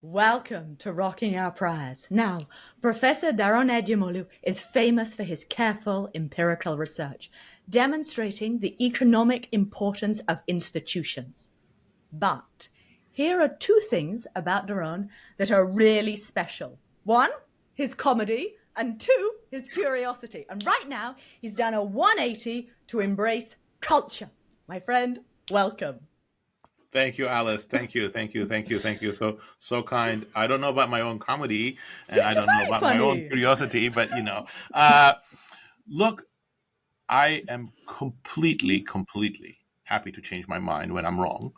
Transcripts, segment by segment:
Welcome to Rocking Our Prize. Now, Professor Daron Acemoglu is famous for his careful empirical research, demonstrating the economic importance of institutions. But here are two things about Daron that are really special. One, his comedy, and two, his curiosity. And right now, he's done a 180 to embrace culture. My friend, welcome. Thank you, Alice. Thank you. So kind. I don't know about my own comedy, and You're I don't know very about my own funny. curiosity, but uh, look, I am completely happy to change my mind when I'm wrong,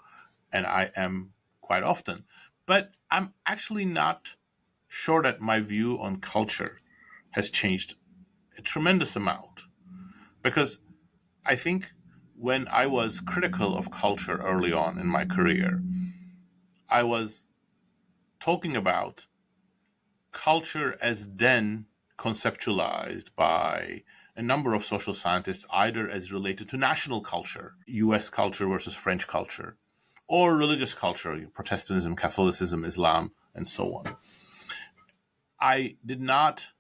and I am quite often. But I'm actually not sure that my view on culture has changed a tremendous amount because I think when I was critical of culture early on in my career, I was talking about culture as then conceptualized by a number of social scientists, either as related to national culture, US culture versus French culture, or religious culture, Protestantism, Catholicism, Islam, and so on. I did not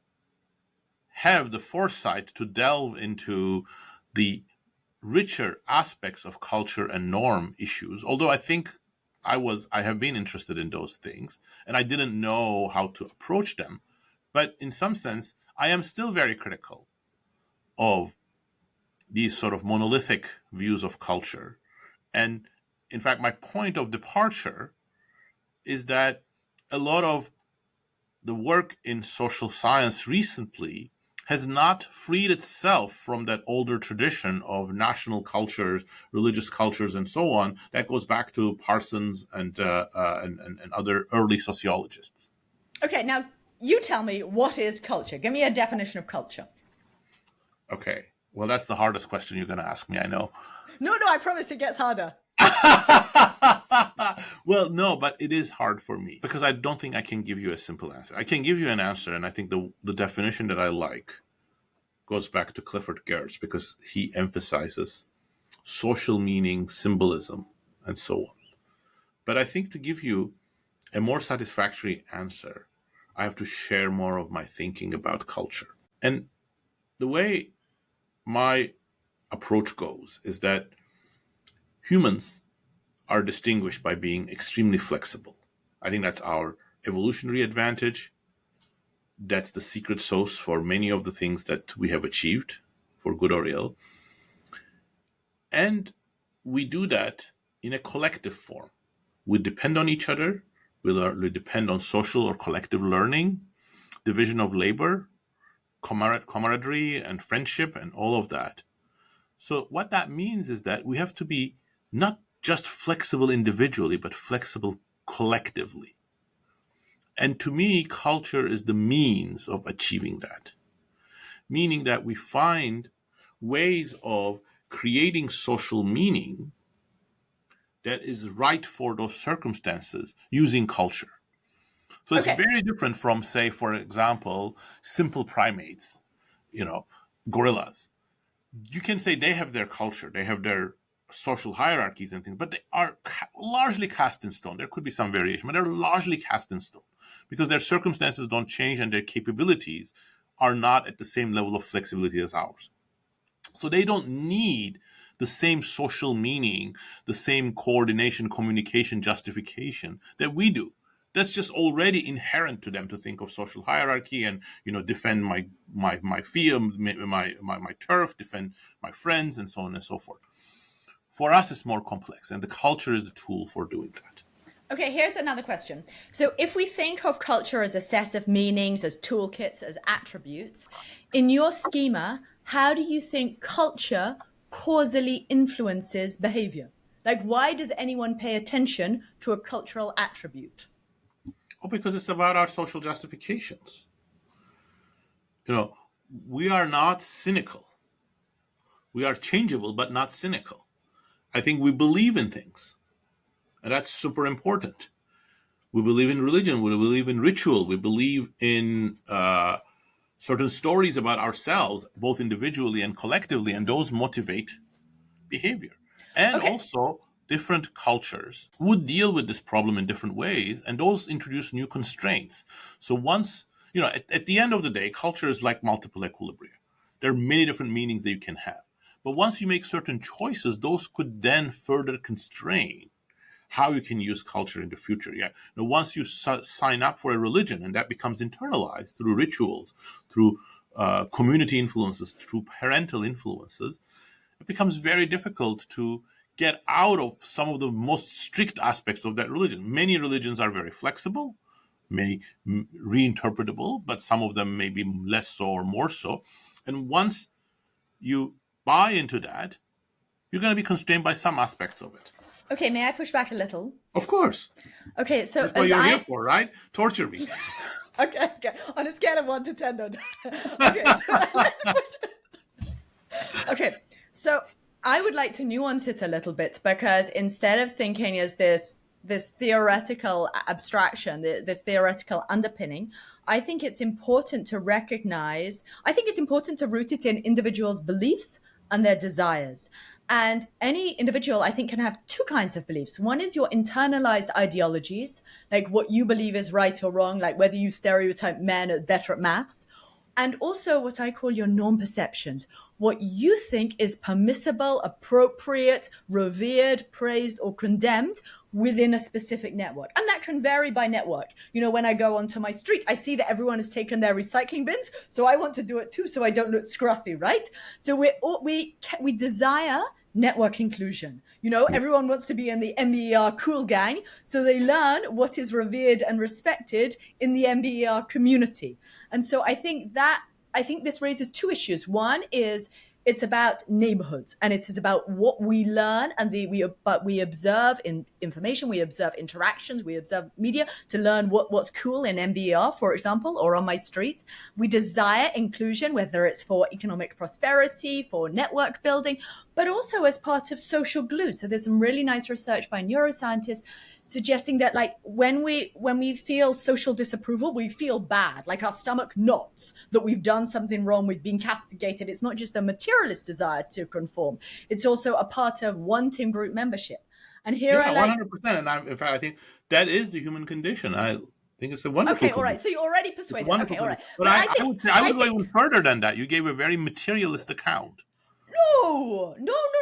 have the foresight to delve into the richer aspects of culture and norm issues, although I have been interested in those things and I didn't know how to approach them. But in some sense, I am still very critical of these sort of monolithic views of culture. And in fact, my point of departure is that a lot of the work in social science recently has not freed itself from that older tradition of national cultures, religious cultures, and so on. That goes back to Parsons and other early sociologists. Okay, now you tell me, what is culture? Give me a definition of culture. Okay, well, that's the hardest question you're going to ask me, I know. No, I promise it gets harder. Well, no, but it is hard for me because I don't think I can give you a simple answer. I can give you an answer, and I think the definition that I like goes back to Clifford Geertz because he emphasizes social meaning, symbolism, and so on. But I think to give you a more satisfactory answer, I have to share more of my thinking about culture. And the way my approach goes is that humans are distinguished by being extremely flexible. I think that's our evolutionary advantage. That's the secret sauce for many of the things that we have achieved, for good or ill. And we do that in a collective form. We depend on each other. We depend on social or collective learning, division of labor, camaraderie, and friendship, and all of that. So, what that means is that we have to be not just flexible individually, but flexible collectively. And to me, culture is the means of achieving that, meaning that we find ways of creating social meaning that is right for those circumstances using culture. So it's Okay, very different from, say, for example, simple primates, you know, gorillas. You can say they have their culture, they have their social hierarchies and things, but they are largely cast in stone. There could be some variation, but they're largely cast in stone because their circumstances don't change and their capabilities are not at the same level of flexibility as ours. So they don't need the same social meaning, the same coordination, communication, justification that we do. That's just already inherent to them to think of social hierarchy and defend my field, my turf, defend my friends, and so on and so forth. For us, it's more complex, and the culture is the tool for doing that. okay, here's another question. So, if we think of culture as a set of meanings, as toolkits, as attributes, in your schema, how do you think culture causally influences behavior? Like, why does anyone pay attention to a cultural attribute? Oh, because it's about our social justifications. You know, we are not cynical. We are changeable, but not cynical. I think we believe in things, and that's super important. We believe in religion. We believe in ritual. We believe in certain stories about ourselves, both individually and collectively, and those motivate behavior. And Okay, also, different cultures would deal with this problem in different ways, and those introduce new constraints. So once, at the end of the day, culture is like multiple equilibria. There are many different meanings that you can have. But once you make certain choices, those could then further constrain how you can use culture in the future. Yeah. Now, once you sign up for a religion and that becomes internalized through rituals, through community influences, through parental influences, it becomes very difficult to get out of some of the most strict aspects of that religion. Many religions are very flexible, many reinterpretable, but some of them may be less so or more so. And once you buy into that, you're going to be constrained by some aspects of it. Okay, may I push back a little? Of course. Okay, so that's what you're here for, right? Torture me. Okay. On a scale of 1 to 10, though. Okay, so let's push. Okay, so I would like to nuance it a little bit, because instead of thinking as this theoretical abstraction, this theoretical underpinning, I think it's important to recognize, I think it's important to root it in individuals' beliefs and their desires. And any individual, I think, can have two kinds of beliefs. One is your internalized ideologies, like what you believe is right or wrong, like whether you stereotype men are better at maths. And also what I call your norm perceptions, what you think is permissible, appropriate, revered, praised, or condemned within a specific network. And that can vary by network. When I go onto my street, I see that everyone has taken their recycling bins, so I want to do it too, so I don't look scruffy, right? So we desire network inclusion. Everyone wants to be in the MBER cool gang, so they learn what is revered and respected in the MBER community. And so I think this raises two issues. One is it's about neighborhoods, and it is about what we learn and we observe in information, we observe interactions, we observe media to learn what's cool in MBER, for example, or on my street. We desire inclusion, whether it's for economic prosperity, for network building, but also as part of social glue. So there's some really nice research by neuroscientists suggesting that, like, when we feel social disapproval, we feel bad, like our stomach knots, that we've done something wrong, we've been castigated. It's not just a materialist desire to conform, it's also a part of wanting group membership. And here, yeah, 100%. And in fact, I think that is the human condition. I think it's a wonderful. Okay, all right. So you're already persuaded. Okay, all right. But I would go even further than that. You gave a very materialist account. No.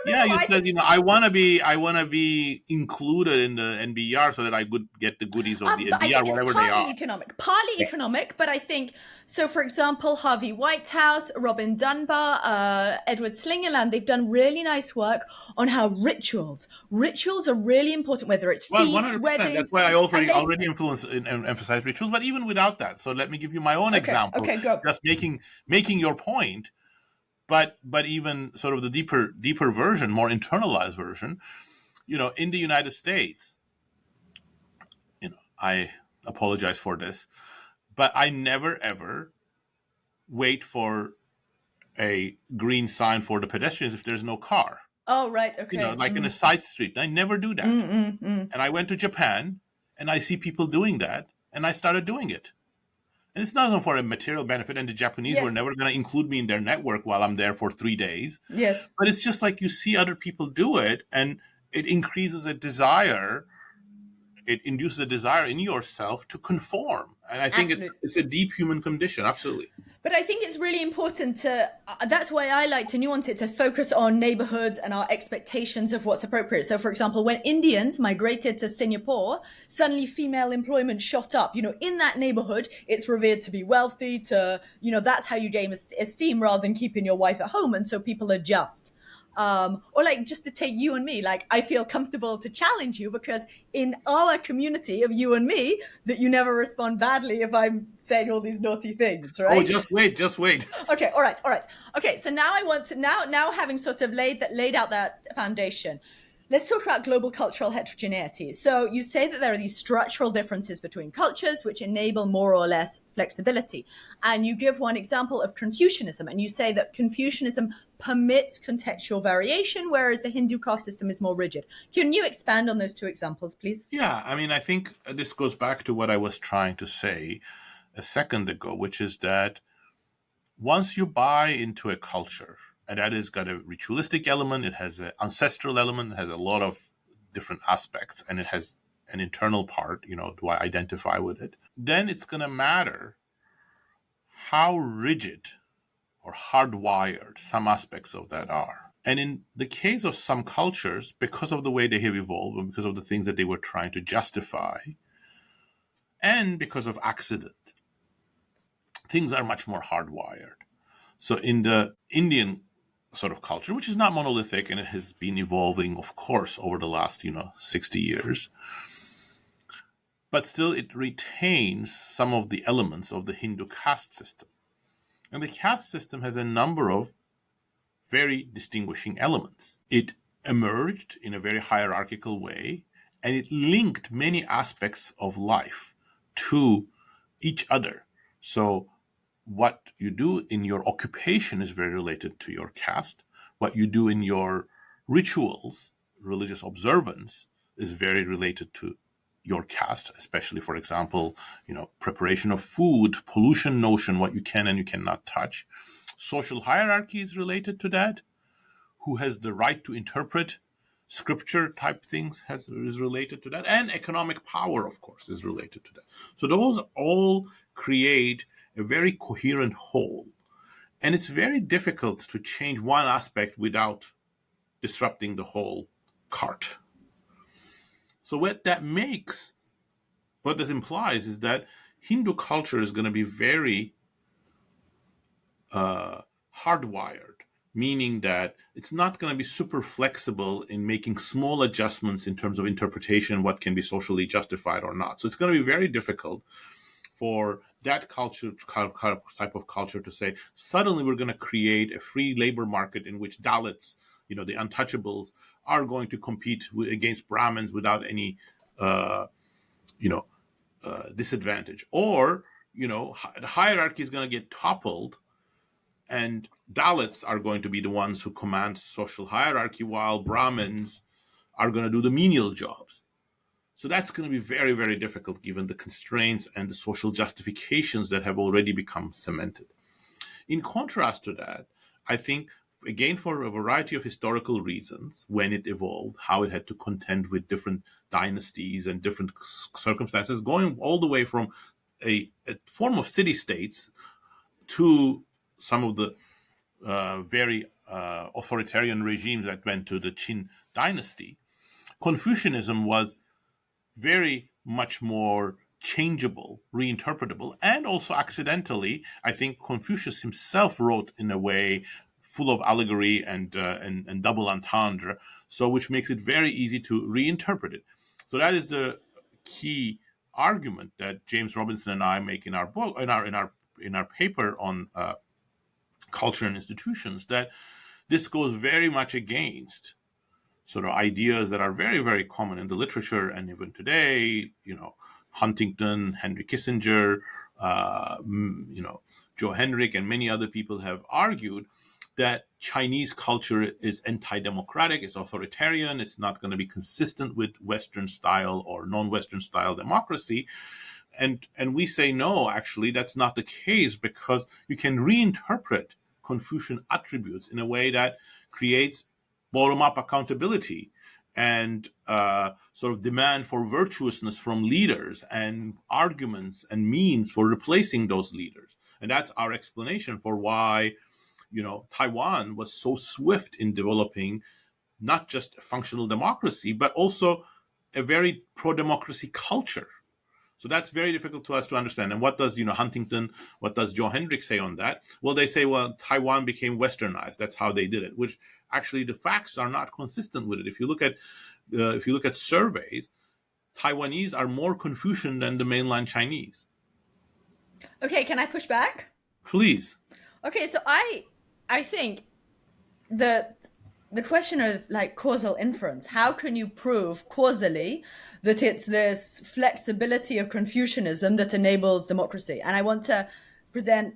Yeah, you said, I want to be included in the NBER so that I could get the goodies of the NBER, whatever they are. Partly economic, but I think so. For example, Harvey Whitehouse, Robin Dunbar, Edward Slingerland, they've done really nice work on how rituals are really important, whether it's feasts, 100%. Weddings. That's why I already emphasize rituals, but even without that. So let me give you my own example. Okay, go. Just making your point. But even sort of the deeper version, more internalized version, in the United States, I apologize for this, but I never ever wait for a green sign for the pedestrians if there's no car. Oh, right. Okay. Like in a side street. I never do that. And I went to Japan and I see people doing that, and I started doing it. And it's not for a material benefit, and the Japanese were never going to include me in their network while I'm there for 3 days. Yes. But it's just like you see other people do it, and it increases a desire. It induces a desire in yourself to conform. And I think it's a deep human condition. Absolutely. But I think it's really important to, that's why I like to nuance it, to focus on neighborhoods and our expectations of what's appropriate. So, for example, when Indians migrated to Singapore, suddenly female employment shot up. In that neighborhood, it's revered to be wealthy, that's how you gain esteem rather than keeping your wife at home. And so people adjust. Or like, just to take you and me, like, I feel comfortable to challenge you because in our community of you and me, that you never respond badly if I'm saying all these naughty things, right? Oh, just wait. Okay, all right. Okay, so now I want to, now having sort of laid out that foundation, let's talk about global cultural heterogeneity. So you say that there are these structural differences between cultures which enable more or less flexibility. And you give one example of Confucianism, and you say that Confucianism permits contextual variation, whereas the Hindu caste system is more rigid. Can you expand on those two examples, please? Yeah, I think this goes back to what I was trying to say a second ago, which is that once you buy into a culture, and that has got a ritualistic element, it has an ancestral element, it has a lot of different aspects, and it has an internal part, do I identify with it? Then it's going to matter how rigid or hardwired some aspects of that are. And in the case of some cultures, because of the way they have evolved and because of the things that they were trying to justify, and because of accident, things are much more hardwired. So in the Indian sort of culture, which is not monolithic and it has been evolving, of course, over the last, 60 years, but still it retains some of the elements of the Hindu caste system. And the caste system has a number of very distinguishing elements. It emerged in a very hierarchical way, and it linked many aspects of life to each other. So what you do in your occupation is very related to your caste. What you do in your rituals, religious observance, is very related to your caste, especially, for example, preparation of food, pollution notion, what you can and you cannot touch. Social hierarchy is related to that. Who has the right to interpret scripture type things is related to that. And economic power, of course, is related to that. So those all create a very coherent whole. And it's very difficult to change one aspect without disrupting the whole cart. So what that implies is that Hindu culture is going to be very hardwired, meaning that it's not going to be super flexible in making small adjustments in terms of interpretation, what can be socially justified or not. So it's going to be very difficult for that culture, type of culture, to say, suddenly we're going to create a free labor market in which Dalits, the untouchables, are going to compete against Brahmins without any, disadvantage. Or, the hierarchy is going to get toppled, and Dalits are going to be the ones who command social hierarchy, while Brahmins are going to do the menial jobs. So that's going to be very, very difficult given the constraints and the social justifications that have already become cemented. In contrast to that, I think, again, for a variety of historical reasons, when it evolved, how it had to contend with different dynasties and different circumstances, going all the way from a form of city-states to some of the very authoritarian regimes that went to the Qin dynasty, Confucianism was very much more changeable, reinterpretable, and also accidentally, I think Confucius himself wrote in a way full of allegory and double entendre, so which makes it very easy to reinterpret it. So that is the key argument that James Robinson and I make in our book, in our paper on culture and institutions, that this goes very much against sort of ideas that are very, very common in the literature and even today, Huntington, Henry Kissinger, Joe Henrich, and many other people have argued that Chinese culture is anti-democratic, it's authoritarian, it's not going to be consistent with Western style or non-Western style democracy. And we say, no, actually, that's not the case, because you can reinterpret Confucian attributes in a way that creates bottom-up accountability and sort of demand for virtuousness from leaders and arguments and means for replacing those leaders. And that's our explanation for why, Taiwan was so swift in developing not just a functional democracy, but also a very pro-democracy culture. So that's very difficult to us to understand. And what does, Huntington, what does Joe Hendrick say on that? Well, they say, Taiwan became westernized. That's how they did it, which actually the facts are not consistent with it. If you look at surveys, Taiwanese are more Confucian than the mainland Chinese. Okay, can I push back? Please. Okay, so I think that the question of causal inference, how can you prove causally that it's this flexibility of Confucianism that enables democracy? And I want to present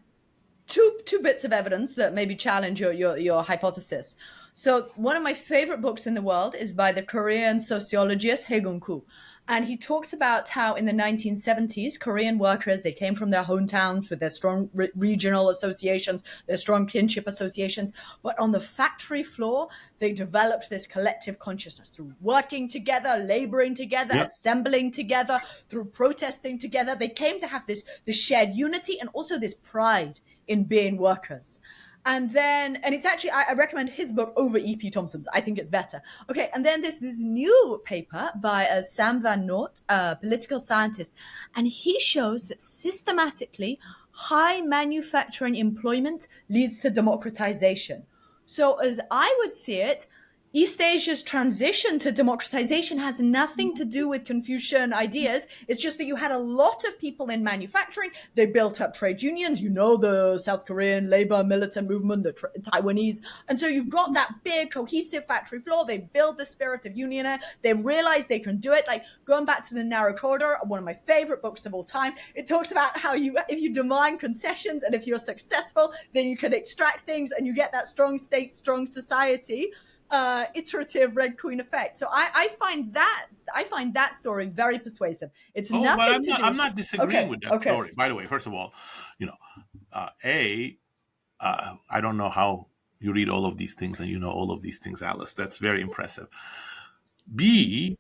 two bits of evidence that maybe challenge your hypothesis. So one of my favorite books in the world is by the Korean sociologist Hae Gung-koo. And he talks about how in the 1970s, Korean workers, they came from their hometowns with their strong regional associations, their strong kinship associations. But on the factory floor, they developed this collective consciousness through working together, laboring together, Yeah. assembling together, through protesting together. They came to have this shared unity and also this pride in being workers. And it's actually, I recommend his book over E.P. Thompson's. I think it's better. Okay, and then there's this new paper by Sam Van Noort, a political scientist, and he shows that systematically high manufacturing employment leads to democratization. So as I would see it, East Asia's transition to democratization has nothing to do with Confucian ideas. It's just that you had a lot of people in manufacturing. They built up trade unions, the South Korean labor militant movement, the Taiwanese. And so you've got that big cohesive factory floor. They build the spirit of union. They realize they can do it. Like going back to the Narrow Corridor, one of my favorite books of all time, it talks about how if you demand concessions and if you're successful, then you can extract things and you get that strong state, strong society. Iterative Red Queen effect. So I find that story very persuasive. It's But nothing to do. I'm not disagreeing with that Okay. story. By the way, first of all, I don't know how you read all of these things and you know all of these things, Alice. That's very impressive. B,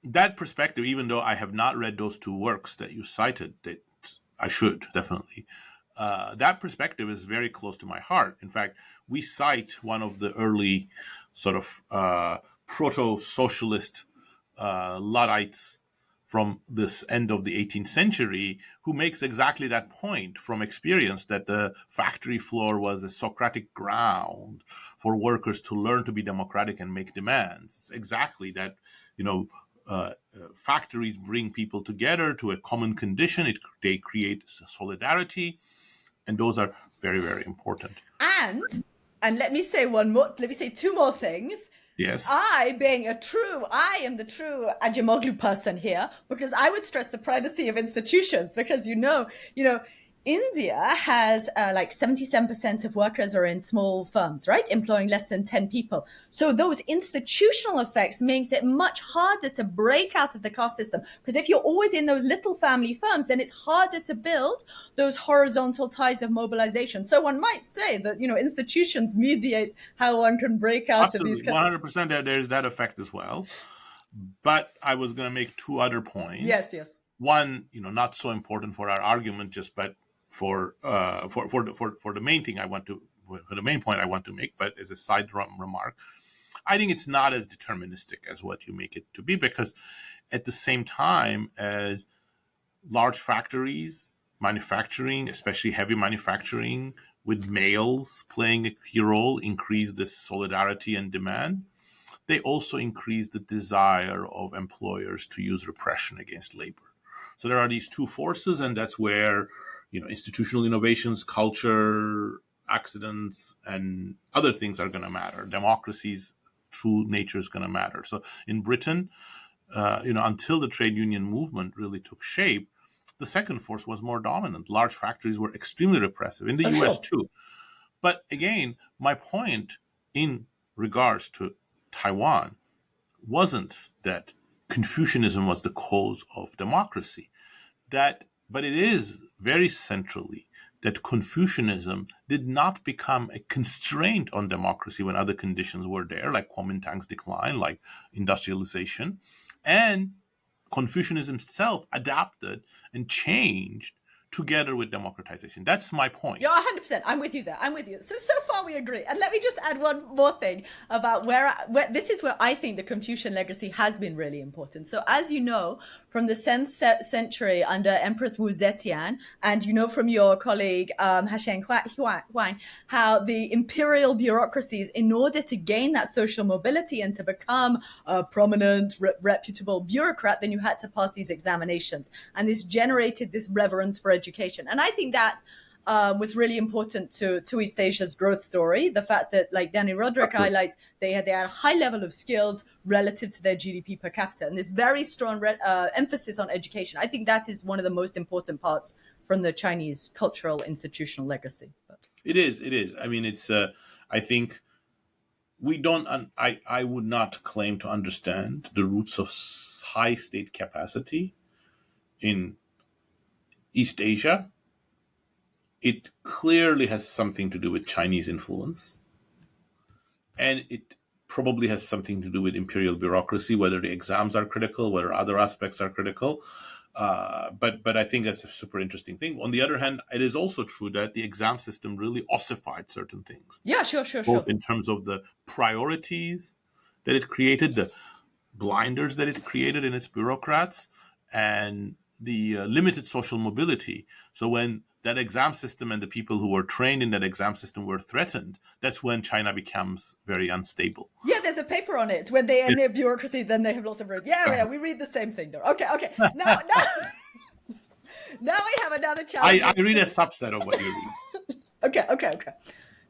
that perspective, even though I have not read those two works that you cited, that I should definitely. That perspective is very close to my heart. In fact, we cite one of the early sort of proto-socialist Luddites from this end of the 18th century who makes exactly that point from experience, that the factory floor was a Socratic ground for workers to learn to be democratic and make demands. It's exactly that, factories bring people together to a common condition. They create solidarity. And those are very, very important. And let me say two more things. Yes. I am the true Acemoglu person here, because I would stress the primacy of institutions, because India has like 77% of workers are in small firms, right? Employing less than 10 people. So those institutional effects makes it much harder to break out of the caste system. Because if you're always in those little family firms, then it's harder to build those horizontal ties of mobilization. So one might say that, institutions mediate how one can break out Absolutely. of these. 100% there's that effect as well. But I was going to make two other points. Yes. One, not so important for our argument, but for the main thing for the main point I want to make, but as a side remark, I think it's not as deterministic as what you make it to be, because at the same time as large factories, manufacturing, especially heavy manufacturing, with males playing a key role, increase this solidarity and demand, they also increase the desire of employers to use repression against labor. So there are these two forces, and that's where institutional innovations, culture, accidents, and other things are going to matter. Democracy's true nature is going to matter. So in Britain, until the trade union movement really took shape, the second force was more dominant. Large factories were extremely repressive in the US too. But again, my point in regards to Taiwan wasn't that Confucianism was the cause of democracy. But it is very centrally that Confucianism did not become a constraint on democracy when other conditions were there, like Kuomintang's decline, like industrialization. And Confucianism itself adapted and changed together with democratization. That's my point. Yeah, 100%. I'm with you there. So far we agree. And let me just add one more thing about where this is where I think the Confucian legacy has been really important. So as you know, from the 10th century under Empress Wu Zetian, and from your colleague Hasheng Huang, how the imperial bureaucracies, in order to gain that social mobility and to become a prominent, reputable bureaucrat, then you had to pass these examinations. And this generated this reverence for education. And I think that was really important to East Asia's growth story. The fact that, like Danny Roderick highlights, they had a high level of skills relative to their GDP per capita, and this very strong emphasis on education. I think that is one of the most important parts from the Chinese cultural institutional legacy. It is. I mean, it's. I think we don't. I would not claim to understand the roots of high state capacity in East Asia, it clearly has something to do with Chinese influence. And it probably has something to do with imperial bureaucracy, whether the exams are critical, whether other aspects are critical. But I think that's a super interesting thing. On the other hand, it is also true that the exam system really ossified certain things. Yeah, sure. Both in terms of the priorities that it created, the blinders that it created in its bureaucrats, and the limited social mobility. So when that exam system and the people who were trained in that exam system were threatened, that's when China becomes very unstable. Yeah, there's a paper on it. When they end their bureaucracy, then they have lots of roads. Yeah, we read the same thing, though. Okay. Now, now we have another challenge. I read a subset of what you read. Okay.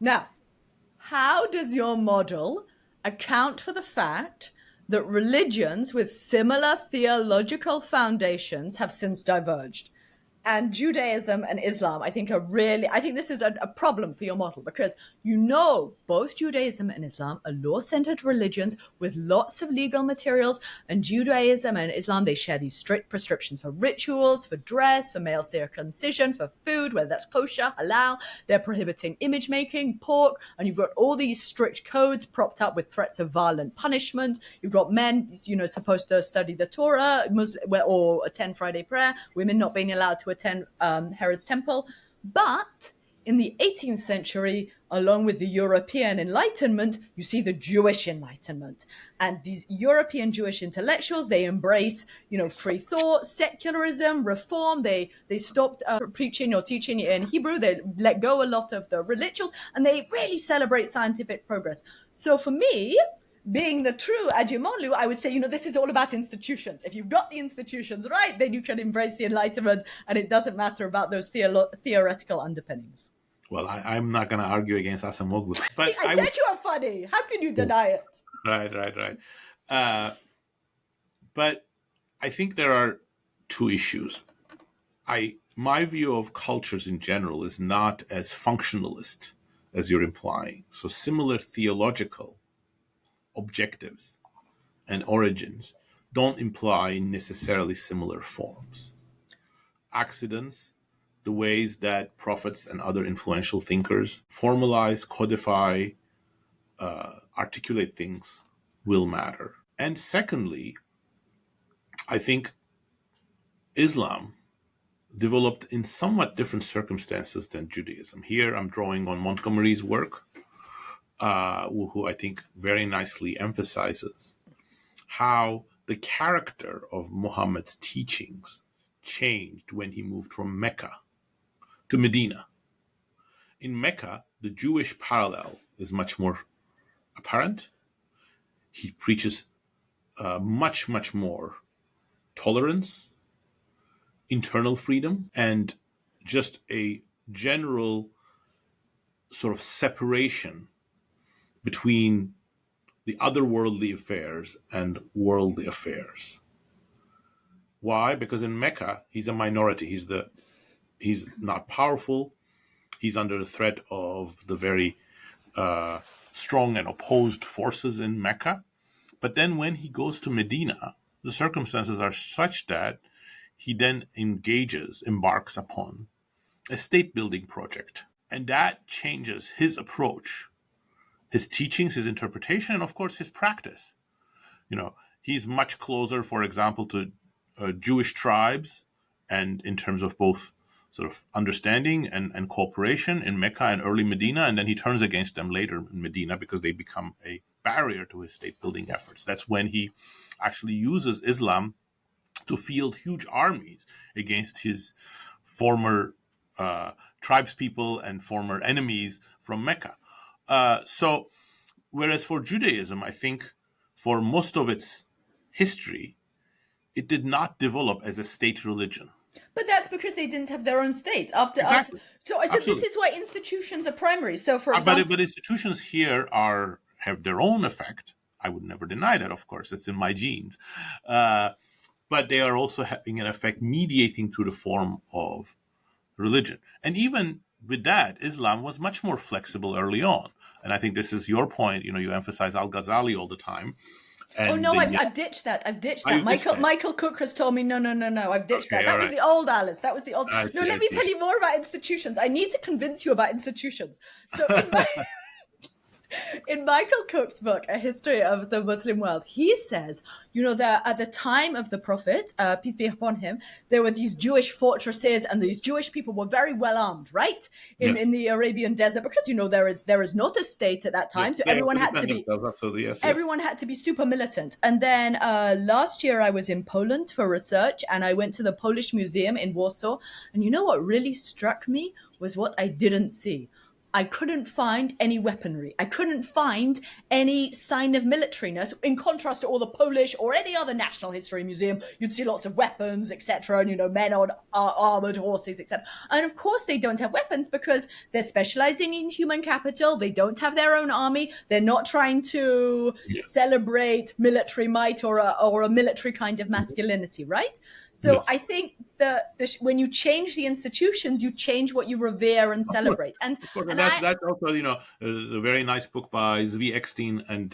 Now, how does your model account for the fact that religions with similar theological foundations have since diverged? And Judaism and Islam, I think this is a problem for your model, because both Judaism and Islam are law-centered religions with lots of legal materials, and Judaism and Islam, they share these strict prescriptions for rituals, for dress, for male circumcision, for food, whether that's kosher, halal. They're prohibiting image making, pork, and you've got all these strict codes propped up with threats of violent punishment. You've got men, supposed to study the Torah, or attend Friday prayer, women not being allowed to attend Herod's temple. But in the 18th century, along with the European Enlightenment, you see the Jewish Enlightenment. And these European Jewish intellectuals, they embrace, free thought, secularism, reform. They stopped preaching or teaching in Hebrew. They let go a lot of the rituals, and they really celebrate scientific progress. So for me, being the true Acemoglu, I would say, this is all about institutions. If you've got the institutions right, then you can embrace the Enlightenment, and it doesn't matter about those theoretical underpinnings. Well, I'm not going to argue against Acemoglu. But See, I said you are funny. How can you deny it? Right. But I think there are two issues. My view of cultures in general is not as functionalist as you're implying. So similar theological objectives and origins don't imply necessarily similar forms. Accidents, the ways that prophets and other influential thinkers formalize, codify, articulate things will matter. And secondly, I think Islam developed in somewhat different circumstances than Judaism. Here I'm drawing on Montgomery's work, who I think very nicely emphasizes how the character of Muhammad's teachings changed when he moved from Mecca to Medina. In Mecca, the Jewish parallel is much more apparent. He preaches much more tolerance, internal freedom, and just a general sort of separation between the otherworldly affairs and worldly affairs. Why? Because in Mecca, he's a minority. He's not powerful. He's under the threat of the very strong and opposed forces in Mecca. But then when he goes to Medina, the circumstances are such that he then embarks upon a state building project. And that changes his approach, his teachings, his interpretation, and of course his practice. He's much closer, for example, to Jewish tribes, and in terms of both sort of understanding and cooperation in Mecca and early Medina, and then he turns against them later in Medina because they become a barrier to his state building efforts. That's when he actually uses Islam to field huge armies against his former tribespeople and former enemies from Mecca. So whereas for Judaism, I think for most of its history, it did not develop as a state religion. But that's because they didn't have their own state. Exactly. So this is why institutions are primary. So for example, but institutions here have their own effect. I would never deny that, of course. It's in my genes. But they are also having an effect mediating through the form of religion. And even with that, Islam was much more flexible early on. And I think this is your point. You emphasize Al-Ghazali all the time. Oh And no, then, I've ditched that. I've ditched that. you ditched that. Michael Cook has told me no, no, no, no. I've ditched Okay, that. all That was right. the old Alice. That was the old. I No, see, I let me see. tell you more about institutions. I need to convince you about institutions. So in Michael Cook's book, A History of the Muslim World, he says, that at the time of the Prophet, peace be upon him, there were these Jewish fortresses, and these Jewish people were very well armed, right? Yes. In the Arabian desert, because there is not a state at that Yes. time, so They have everyone to had to defend be themselves. Absolutely. Yes. Yes. everyone had to be super militant. And then last year I was in Poland for research, and I went to the Polish Museum in Warsaw. And you know what really struck me was what I didn't see. I couldn't find any weaponry. I couldn't find any sign of militariness. In contrast to all the Polish or any other national history museum, you'd see lots of weapons, etc., and men on armored horses, etc. And of course, they don't have weapons because they're specializing in human capital. They don't have their own army. They're not trying to Yeah. celebrate military might or a military kind of masculinity, right? So Yes. I think when you change the institutions, you change what you revere and Of course. celebrate. And Of course. And and I that's also, a very nice book by Zvi Eckstein and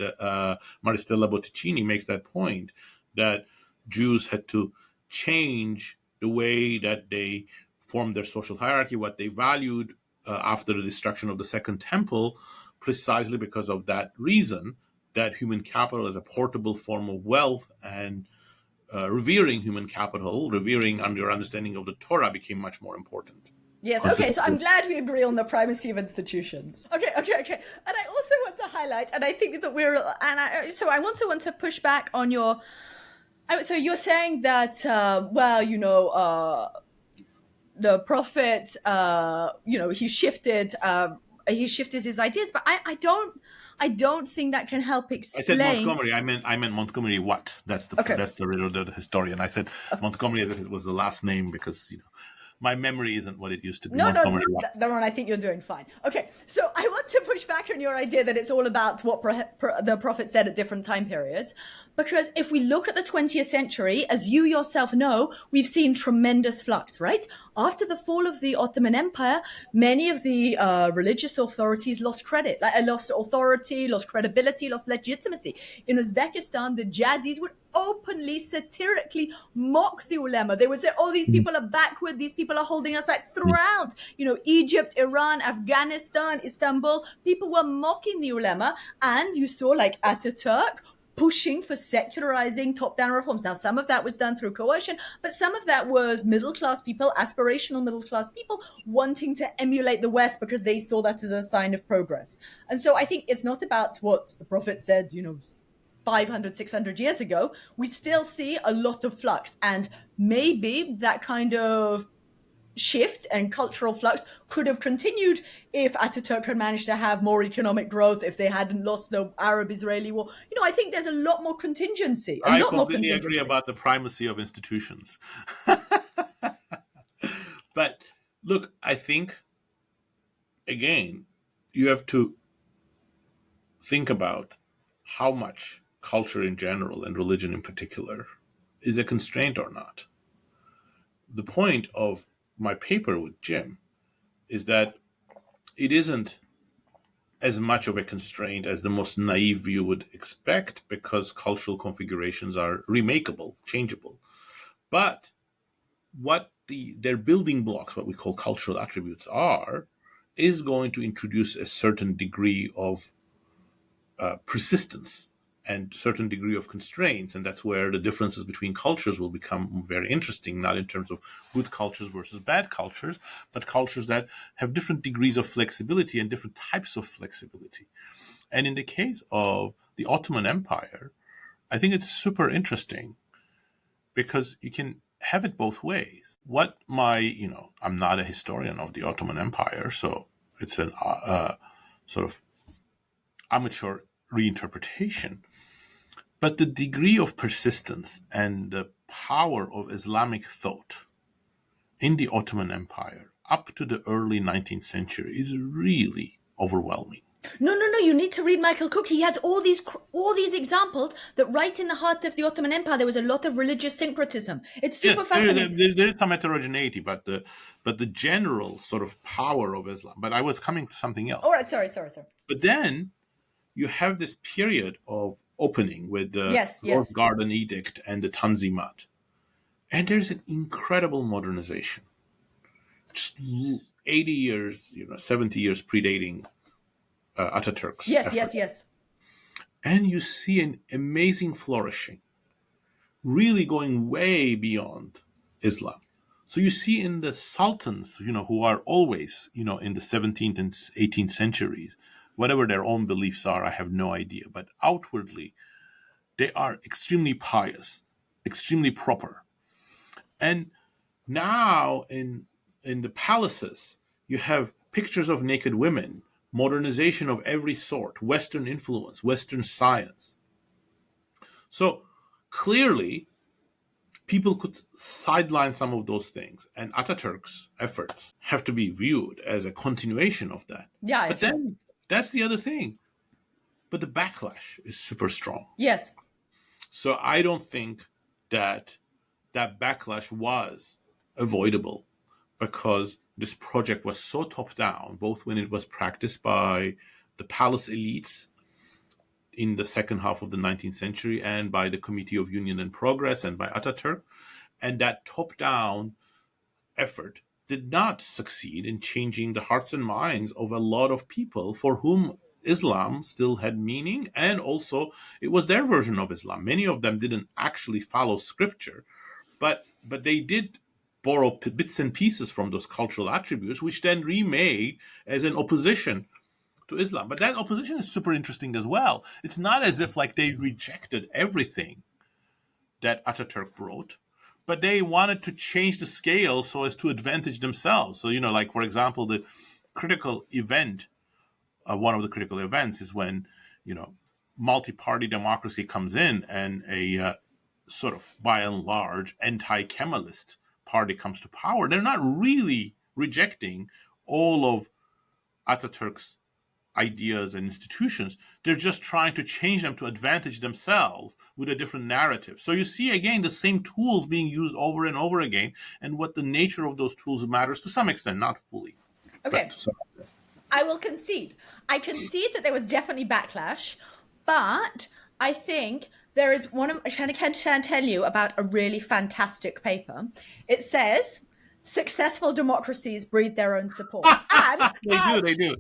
Maristella Botticini makes that point that Jews had to change the way that they formed their social hierarchy, what they valued after the destruction of the Second Temple, precisely because of that reason, that human capital is a portable form of wealth, and revering human capital, revering under your understanding of the Torah became much more important. Yes, okay, so I'm glad we agree on the primacy of institutions. Okay. And I also want to highlight, and I think that so I want to push back on your. So you're saying that, the prophet, he shifted his ideas, but I don't think that can help I said explain. Montgomery. I meant Montgomery Watt. That's Okay. the historian. I said Montgomery as if it was the last name because my memory isn't what it used to be. No, Montgomery Watt. Daron, I think you're doing fine. Okay, so I want to push back on your idea that it's all about what the prophet said at different time periods. Because if we look at the 20th century, as you yourself know, we've seen tremendous flux, right? After the fall of the Ottoman Empire, many of the religious authorities lost credit, lost authority, lost credibility, lost legitimacy. In Uzbekistan, the Jadis would openly, satirically mock the ulema. They would say, oh, these people are backward, these people are holding us back. Throughout, Egypt, Iran, Afghanistan, Istanbul, people were mocking the ulema. And you saw like Ataturk pushing for secularizing top-down reforms. Now, some of that was done through coercion, but some of that was middle-class people, aspirational middle-class people, wanting to emulate the West because they saw that as a sign of progress. And so I think it's not about what the prophet said, 500, 600 years ago. We still see a lot of flux. And maybe that kind of shift and cultural flux could have continued if Ataturk had managed to have more economic growth, if they hadn't lost the Arab-Israeli war. I think there's a lot more contingency. I completely agree about the primacy of institutions. But look, I think, again, you have to think about how much culture in general and religion in particular is a constraint or not. The point of my paper with Jim is that it isn't as much of a constraint as the most naive view would expect, because cultural configurations are remakeable, changeable. But what their building blocks, what we call cultural attributes, are, is going to introduce a certain degree of persistence and certain degree of constraints, and that's where the differences between cultures will become very interesting, not in terms of good cultures versus bad cultures, but cultures that have different degrees of flexibility and different types of flexibility. And in the case of the Ottoman Empire, I think it's super interesting because you can have it both ways. I'm not a historian of the Ottoman Empire, so it's an sort of amateur reinterpretation. But the degree of persistence and the power of Islamic thought in the Ottoman Empire up to the early 19th century is really overwhelming. No. You need to read Michael Cook. He has all these examples that right in the heart of the Ottoman Empire there was a lot of religious syncretism. It's super fascinating. There is some heterogeneity, but the general sort of power of Islam. But I was coming to something else. All right, sorry. But then you have this period of opening with the Yes, Rose yes. Garden Edict and the Tanzimat. And there's an incredible modernization. Just 80 years, 70 years predating Ataturk's Yes, effort. yes, yes. And you see an amazing flourishing, really going way beyond Islam. So you see in the sultans, who are always, in the 17th and 18th centuries, whatever their own beliefs are, I have no idea. But outwardly, they are extremely pious, extremely proper. And now in the palaces, you have pictures of naked women, modernization of every sort, Western influence, Western science. So clearly, people could sideline some of those things, and Ataturk's efforts have to be viewed as a continuation of that. Yeah, But sure. then that's the other thing. But the backlash is super strong. Yes. So I don't think that that backlash was avoidable because this project was so top down, both when it was practiced by the palace elites in the second half of the 19th century and by the Committee of Union and Progress and by Ataturk. And that top down effort did not succeed in changing the hearts and minds of a lot of people for whom Islam still had meaning, and also it was their version of Islam. Many of them didn't actually follow scripture, but they did borrow bits and pieces from those cultural attributes, which then remade as an opposition to Islam. But that opposition is super interesting as well. It's not as if like they rejected everything that Ataturk wrote, but they wanted to change the scale so as to advantage themselves. So, like, for example, the critical event, one of the critical events is when, multi-party democracy comes in and a sort of, by and large, anti-Kemalist party comes to power. They're not really rejecting all of Ataturk's ideas and institutions. They're just trying to change them to advantage themselves with a different narrative. So you see, again, the same tools being used over and over again, and what the nature of those tools matters to some extent, not fully. Okay. I will concede. I concede that there was definitely backlash, but I think there is one. I can tell you about a really fantastic paper. It says successful democracies breed their own support. They do.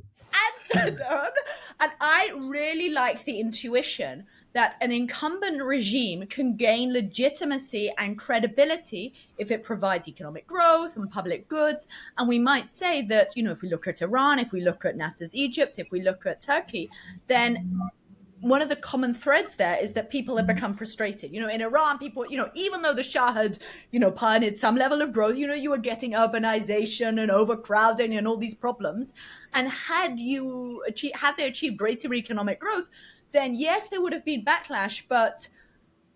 And I really like the intuition that an incumbent regime can gain legitimacy and credibility if it provides economic growth and public goods. And we might say that, if we look at Iran, if we look at Nasser's Egypt, if we look at Turkey, then one of the common threads there is that people have become frustrated. In Iran, people, even though the Shah had, pioneered some level of growth, you were getting urbanization and overcrowding and all these problems. And had they achieved greater economic growth, then yes, there would have been backlash, but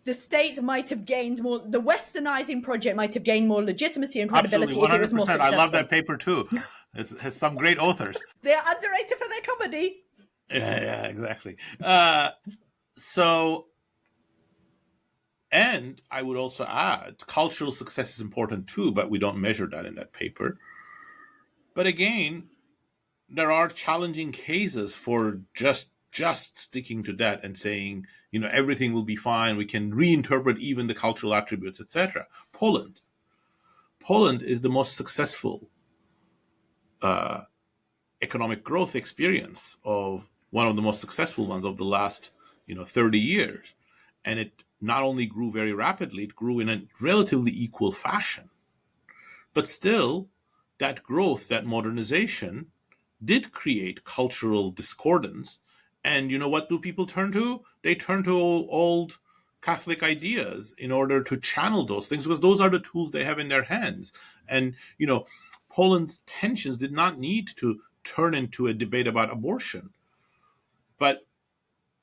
the state might have gained more, the westernizing project might have gainned more legitimacy and credibility. Absolutely, 100%. If it was more successful. I love that paper too. It has some great authors. They're underrated for their comedy. Yeah, exactly. And I would also add, cultural success is important too, but we don't measure that in that paper. But again, there are challenging cases for just sticking to that and saying, everything will be fine. We can reinterpret even the cultural attributes, etc. Poland is the most successful economic growth experience of one of the most successful ones of the last 30 years, and it not only grew very rapidly, it grew in a relatively equal fashion. But still, that growth, that modernization, did create cultural discordance. And what do people turn to? They turn to old Catholic ideas in order to channel those things, because those are the tools they have in their hands. And Poland's tensions did not need to turn into a debate about abortion, but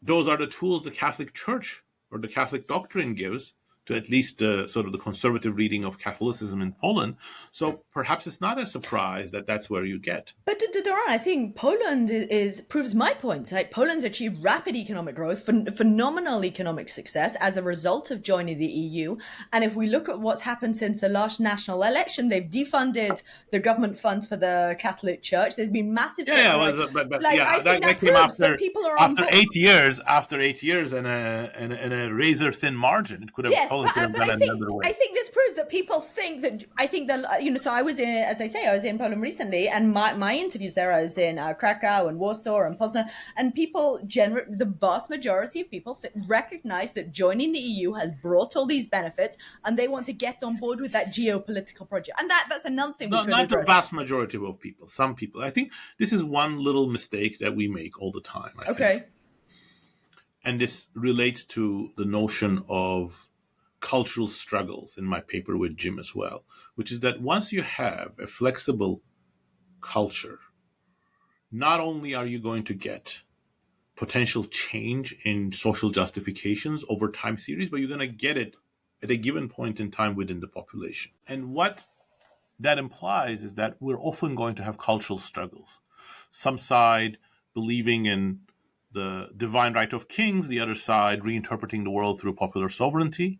those are the tools the Catholic Church or the Catholic doctrine gives to at least sort of the conservative reading of Catholicism in Poland. So perhaps it's not a surprise that that's where you get. But Doran, I think Poland is proves my point. Right? Poland's achieved rapid economic growth, phenomenal economic success as a result of joining the EU. And if we look at what's happened since the last national election, they've defunded the government funds for the Catholic Church. There's been massive. But like yeah, I think that came proves that people are on after board. 8 years, and a razor thin margin. It could have Yes, Poland could have but gone I think another way. I think this proves that people think that I think that So I was in, as I say, I was in Poland recently, and my interviews there, I was in Krakow and Warsaw and Poznan, and people the vast majority of people recognize that joining the EU has brought all these benefits, and they want to get on board with that geopolitical project, and that's another thing we could Not address. the vast majority of people. Some people. I think this is one little mistake that we make all the time. I think. And this relates to the notion of cultural struggles in my paper with Jim as well, which is that once you have a flexible culture, not only are you going to get potential change in social justifications over time series, but you're going to get it at a given point in time within the population. And what that implies is that we're often going to have cultural struggles. Some side believing in the divine right of kings, the other side reinterpreting the world through popular sovereignty.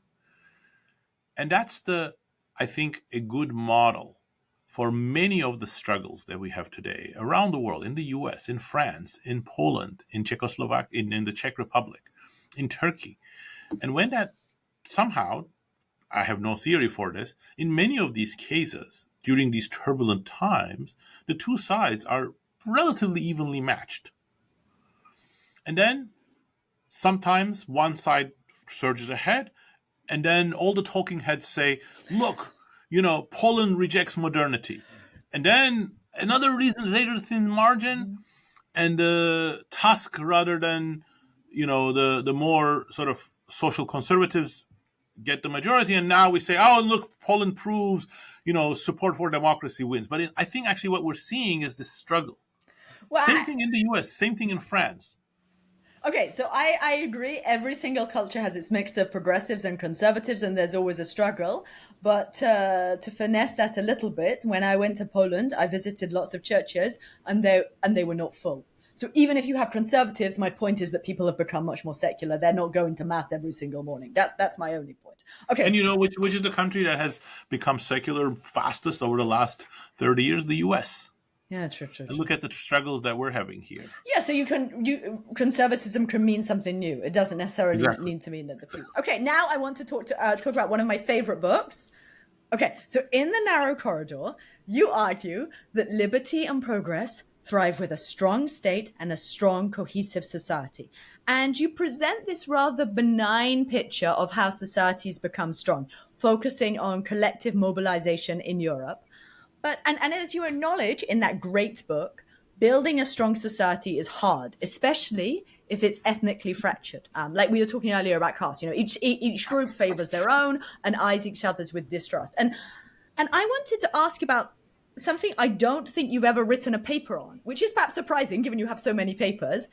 And that's I think, a good model for many of the struggles that we have today around the world, in the US, in France, in Poland, in Czechoslovakia, in the Czech Republic, in Turkey. And when that somehow, I have no theory for this, in many of these cases, during these turbulent times, the two sides are relatively evenly matched. And then sometimes one side surges ahead, and then all the talking heads say, look, Poland rejects modernity. And then another reason, later thin margin, and Tusk, rather than, the more sort of social conservatives, get the majority. And now we say, oh, look, Poland proves, support for democracy wins. But I think actually what we're seeing is this struggle. Well, same thing in the US, same thing in France. Okay, so I agree. Every single culture has its mix of progressives and conservatives, and there's always a struggle. But to finesse that a little bit, when I went to Poland, I visited lots of churches, and they were not full. So even if you have conservatives, my point is that people have become much more secular. They're not going to mass every single morning. That's my only point. Okay. And which is the country that has become secular fastest over the last 30 years? The US. Yeah, true. And look at the struggles that we're having here. Yeah, so conservatism can mean something new. It doesn't necessarily need to mean that the peace. Okay, now I want to talk about one of my favorite books. Okay, so in The Narrow Corridor, you argue that liberty and progress thrive with a strong state and a strong, cohesive society. And you present this rather benign picture of how societies become strong, focusing on collective mobilization in Europe. But and as you acknowledge in that great book, building a strong society is hard, especially if it's ethnically fractured. Like we were talking earlier about caste, each group favors their own and eyes each other's with distrust. And I wanted to ask about something I don't think you've ever written a paper on, which is perhaps surprising given you have so many papers.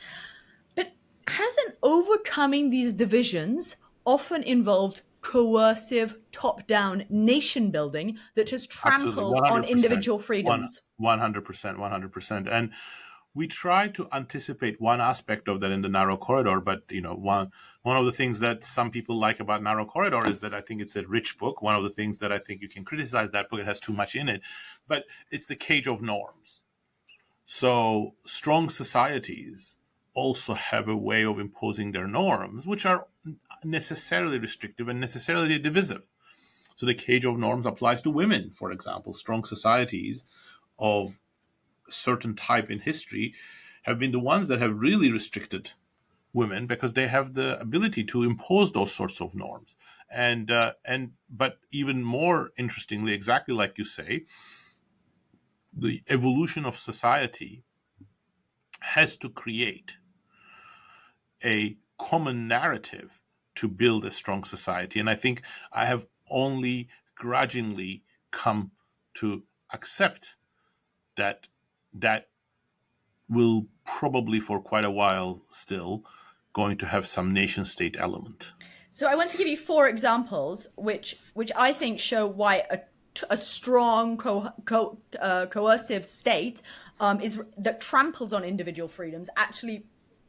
But hasn't overcoming these divisions often involved coercive top-down nation building that has trampled on individual freedoms? 100%. And we try to anticipate one aspect of that in The Narrow Corridor, but one of the things that some people like about Narrow Corridor is that I think it's a rich book. One of the things that I think you can criticize that book, it has too much in it, but it's the cage of norms. So strong societies also have a way of imposing their norms, which are necessarily restrictive and necessarily divisive. So the cage of norms applies to women, for example. Strong societies of a certain type in history have been the ones that have really restricted women because they have the ability to impose those sorts of norms. But even more interestingly, exactly like you say, the evolution of society has to create a common narrative to build a strong society. And I think I have only grudgingly come to accept that will probably for quite a while still going to have some nation state element. So I want to give you four examples, which I think show why a strong coercive state is that tramples on individual freedoms actually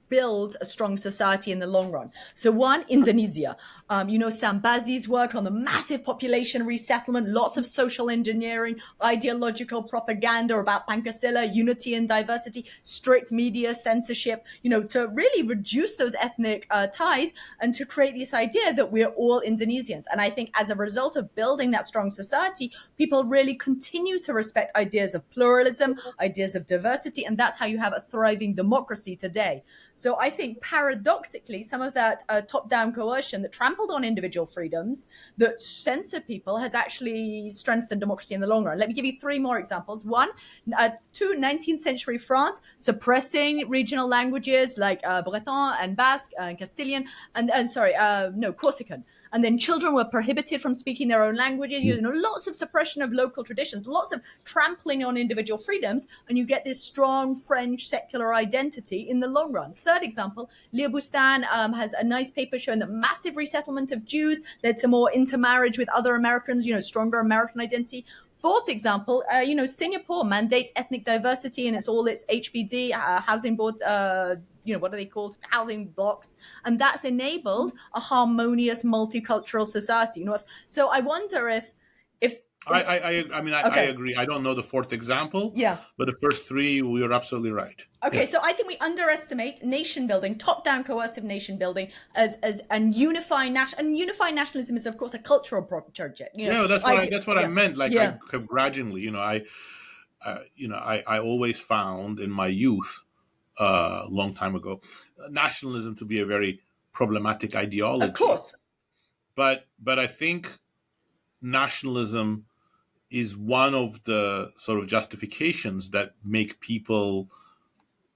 builds a strong society in the long run. So one, Indonesia. Sambazi's work on the massive population resettlement, lots of social engineering, ideological propaganda about Pancasila, unity and diversity, strict media censorship, to really reduce those ethnic ties and to create this idea that we're all Indonesians. And I think as a result of building that strong society, people really continue to respect ideas of pluralism, ideas of diversity, and that's how you have a thriving democracy today. So I think paradoxically, some of that top-down coercion that trampled on individual freedoms, that censored people, has actually strengthened democracy in the long run. Let me give you three more examples. One, 19th century France, suppressing regional languages like Breton and Basque and Castilian, Corsican. And then children were prohibited from speaking their own languages. Lots of suppression of local traditions, lots of trampling on individual freedoms, and you get this strong French secular identity in the long run. Third example, Leah Boustan has a nice paper showing that massive resettlement of Jews led to more intermarriage with other Americans, stronger American identity. Fourth example, Singapore mandates ethnic diversity and it's all its HBD, housing board, what are they called? Housing blocks. And that's enabled a harmonious multicultural society. So I wonder if I agree. I don't know the fourth example. Yeah. But the first three, you're absolutely right. Okay, yes. So I think we underestimate nation building, top-down coercive nation building, and unifying nationalism is of course a cultural project. That's what I meant. Like gradually, I always found in my youth, a long time ago, nationalism to be a very problematic ideology. Of course. But I think nationalism is one of the sort of justifications that make people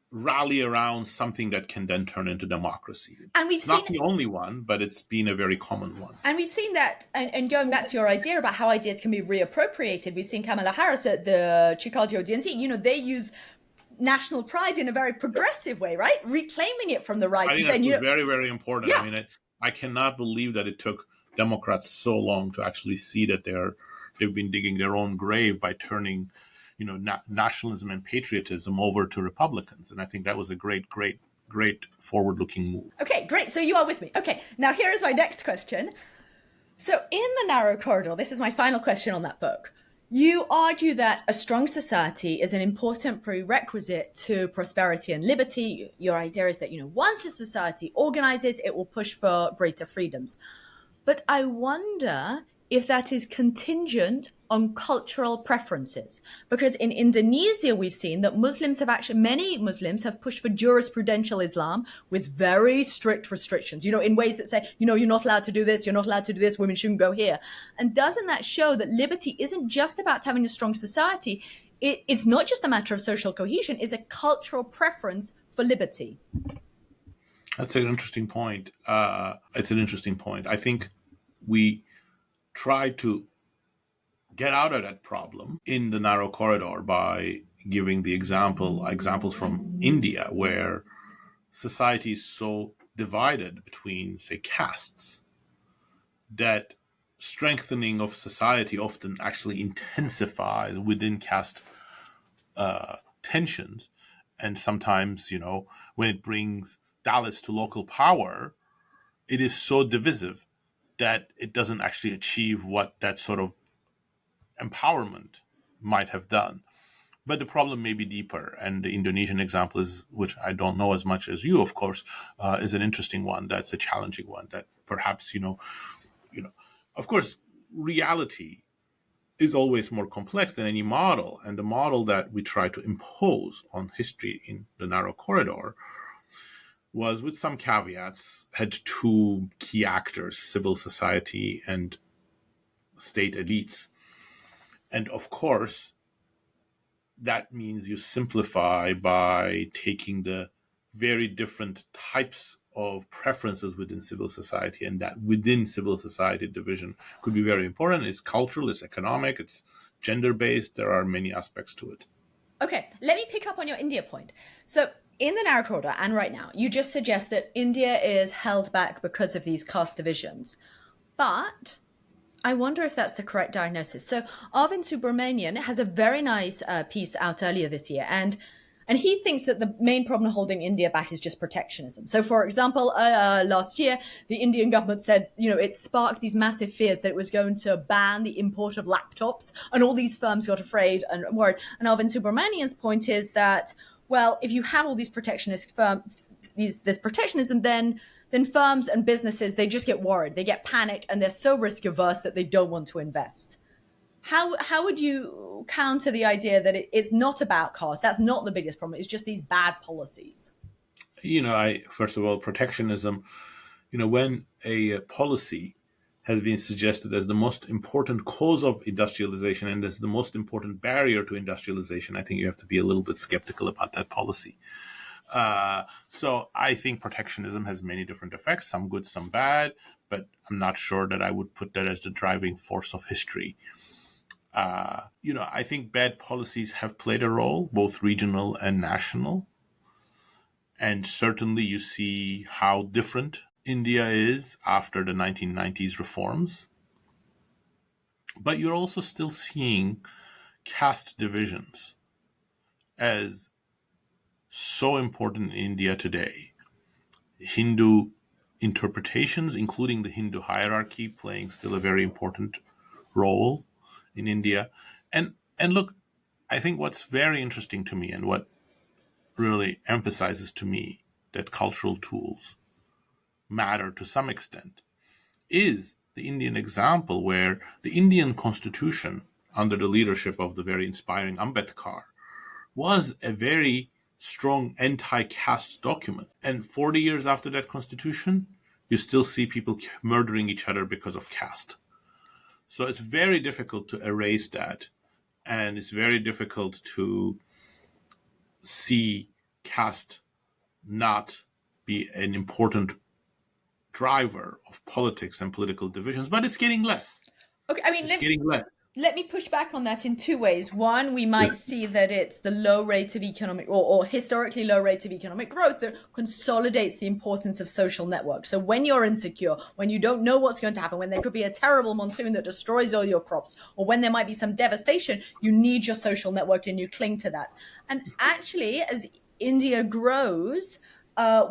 rally around something that can then turn into democracy. And it's not the only one, but it's been a very common one. And we've seen that, and going back to your idea about how ideas can be reappropriated, we've seen Kamala Harris at the Chicago DNC, they use national pride in a very progressive way, right? Reclaiming it from the right. I think that's very, very important. Yeah. I mean, I cannot believe that it took Democrats so long to actually see that they've been digging their own grave by turning, nationalism and patriotism over to Republicans. And I think that was a great forward-looking move. Okay, great. So you are with me. Okay, now here is my next question. So in The Narrow Corridor, this is my final question on that book. You argue that a strong society is an important prerequisite to prosperity and liberty. Your idea is that, once a society organizes, it will push for greater freedoms. But I wonder if that is contingent on cultural preferences. Because in Indonesia, we've seen that many Muslims have pushed for jurisprudential Islam with very strict restrictions, in ways that say, you're not allowed to do this, you're not allowed to do this, women shouldn't go here. And doesn't that show that liberty isn't just about having a strong society? It's not just a matter of social cohesion, it's a cultural preference for liberty. That's an interesting point. It's an interesting point. I think we try to get out of that problem in The Narrow Corridor by giving the examples from India, where society is so divided between, say, castes, that strengthening of society often actually intensifies within caste tensions. And sometimes, when it brings Dalits to local power, it is so divisive that it doesn't actually achieve what that sort of empowerment might have done. But the problem may be deeper, and the Indonesian example is, which I don't know as much as you, of course, is an interesting one. That's a challenging one. That perhaps of course, reality is always more complex than any model, and the model that we try to impose on history in The Narrow Corridor was, with some caveats, had two key actors: civil society and state elites. And of course, that means you simplify by taking the very different types of preferences within civil society, and that within civil society division could be very important. It's cultural, it's economic, it's gender-based. There are many aspects to it. Okay, let me pick up on your India point. So in the narrow corridor and right now, you just suggest that India is held back because of these caste divisions. But I wonder if that's the correct diagnosis. So Arvind Subramanian has a very nice piece out earlier this year, and he thinks that the main problem holding India back is just protectionism. So, for example, last year, the Indian government said, it sparked these massive fears that it was going to ban the import of laptops, and all these firms got afraid and worried. And Arvind Subramanian's point is that, well, if you have all these protectionist this protectionism, then firms and businesses, they just get worried, they get panicked, and they're so risk averse that they don't want to invest. How would you counter the idea that it's not about cost? That's not the biggest problem. It's just these bad policies. First of all, protectionism, when a policy has been suggested as the most important cause of industrialization and as the most important barrier to industrialization, I think you have to be a little bit skeptical about that policy. So I think protectionism has many different effects, some good, some bad, but I'm not sure that I would put that as the driving force of history. I think bad policies have played a role, both regional and national. And certainly you see how different India is after the 1990s reforms. But you're also still seeing caste divisions as so important in India today. Hindu interpretations, including the Hindu hierarchy, playing still a very important role in India. And look, I think what's very interesting to me and what really emphasizes to me that cultural tools matter to some extent is the Indian example where the Indian constitution, under the leadership of the very inspiring Ambedkar, was a very strong anti-caste document. And 40 years after that constitution, you still see people murdering each other because of caste. So it's very difficult to erase that. And it's very difficult to see caste not be an important driver of politics and political divisions, but it's getting less. Okay, I mean, It's getting less. let me push back on that in two ways. One, we Sure. might see that it's the low rate of economic or historically low rate of economic growth that consolidates the importance of social networks. So when you're insecure, when you don't know what's going to happen, when there could be a terrible monsoon that destroys all your crops, or when there might be some devastation, you need your social network and you cling to that. And actually, as India grows,